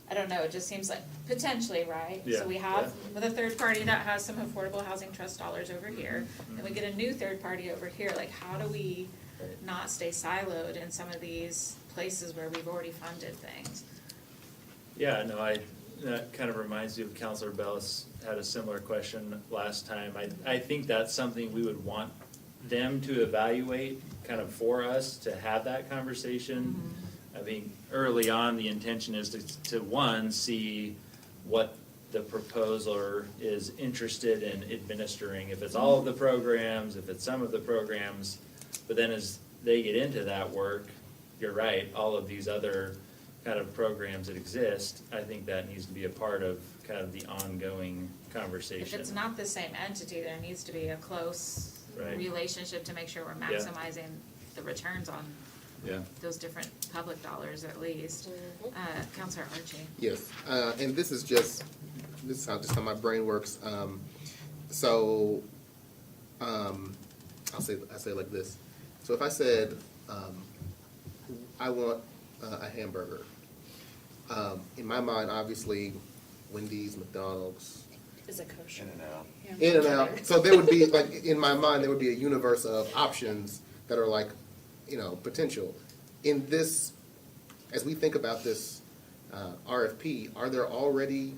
I don't know, it just seems like, potentially, right? Yeah, So we have with a third party that has some affordable housing trust dollars over here, and we get a new third party over here, like how do we not stay siloed in some of these places where we've already funded things? Yeah, no, that kind of reminds me of Counselor Bellis had a similar question last time. I think that's something we would want them to evaluate kind of for us to have that conversation. I mean, early on, the intention is to one, see what the proposer is interested in administering. If it's all of the programs, if it's some of the programs, but then as they get into that work, you're right, all of these other kind of programs that exist, I think that needs to be a part of kind of the ongoing conversation. If it's not the same entity, there needs to be a close Right. relationship to make sure we're Yeah. maximizing the returns on those different public dollars at least. Counselor Archie. Yes, and this is how my brain works. I'll say it like this. So if I said, I want a hamburger, in my mind, obviously, Wendy's, McDonald's, Is it kosher? In and out. In and out. So there would be, like, in my mind, there would be a universe of options that are like, potential. In this, as we think about this RFP, are there already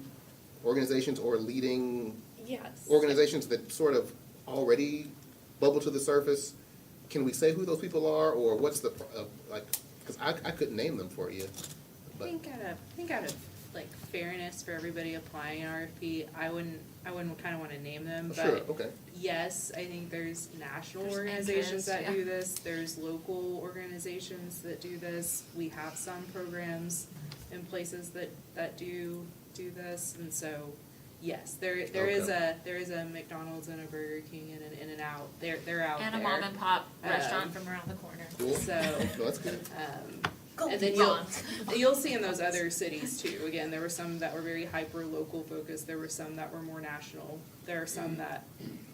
organizations or leading Yes. organizations that sort of already bubble to the surface? Can we say who those people are, or what's the, because I couldn't name them for you. I But think out of like fairness for everybody applying an RFP, I wouldn't kind of want to name them, but. Sure, okay. Yes, I think there's national There's organizations interest, that yeah. do this, there's local organizations that do this. We have some programs in places that do this, and so, yes, there is a McDonald's and a Burger King and an In-N-Out, they're out there. And a mom and pop restaurant from around the corner. Cool. So, No, that's good. and then you'll see in those other cities too. Again, there were some that were very hyper-local focused, there were some that were more national. There are some that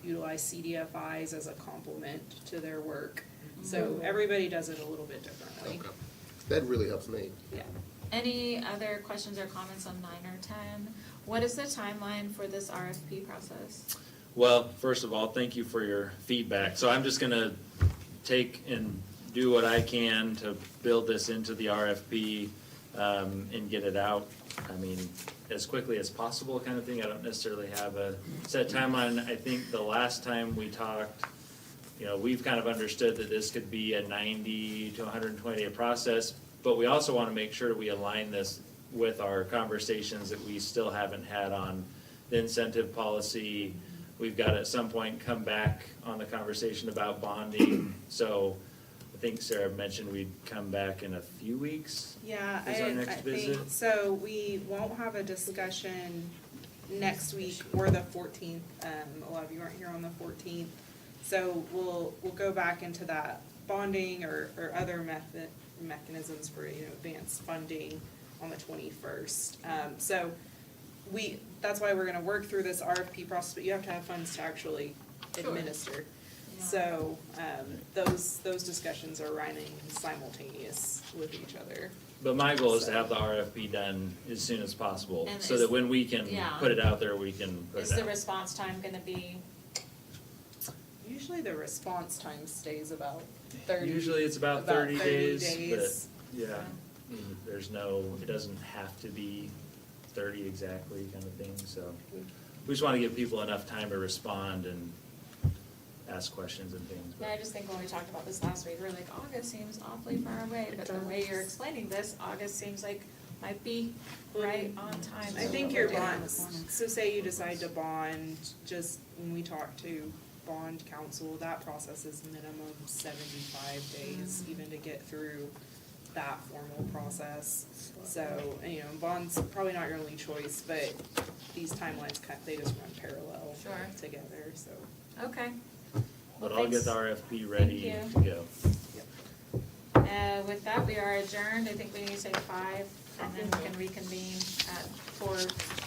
utilize CDFIs as a complement to their work. So everybody does it a little bit differently. Okay. That really helps me. Yeah. Any other questions or comments on 9 or 10? What is the timeline for this RFP process? Well, first of all, thank you for your feedback. So I'm just gonna take and do what I can to build this into the RFP, and get it out, I mean, as quickly as possible kind of thing. I don't necessarily have a set timeline. I think the last time we talked, we've kind of understood that this could be a 90 to 120 day process, but we also want to make sure that we align this with our conversations that we still haven't had on the incentive policy. We've got at some point come back on the conversation about bonding, so I think Sarah mentioned we'd come back in a few weeks. Yeah, Is our I next visit? think, so we won't have a discussion next week or the 14th. A lot of you aren't here on the 14th. So we'll go back into that bonding or other mechanisms for, advanced funding on the 21st. So that's why we're gonna work through this RFP process, but you have to have funds to actually administer. So, those discussions are running simultaneous with each other. But my goal is to have the RFP done as soon as possible, And so is- that when we can yeah. put it out there, we can put Is it the out. response time gonna be, Usually the response time stays about 30. Usually it's about 30 days, but, yeah, Yeah. it doesn't have to be 30 exactly kind of thing, so. We just wanna give people enough time to respond and ask questions and things. yeah, I just think when we talked about this last week, we were like, August seems awfully far away, but the way you're explaining this, August seems like might be right on time. I think your bonds, so say you decide to bond, just when we talk to bond counsel, that process is minimum 75 days even to get through that formal process. So, bonds probably not your only choice, but these timelines they just run parallel together, so. Okay. But Well, I'll get thanks. the RFP ready Thank to go. With that, we are adjourned. I think we need to say 5, and then we can reconvene at 4:30.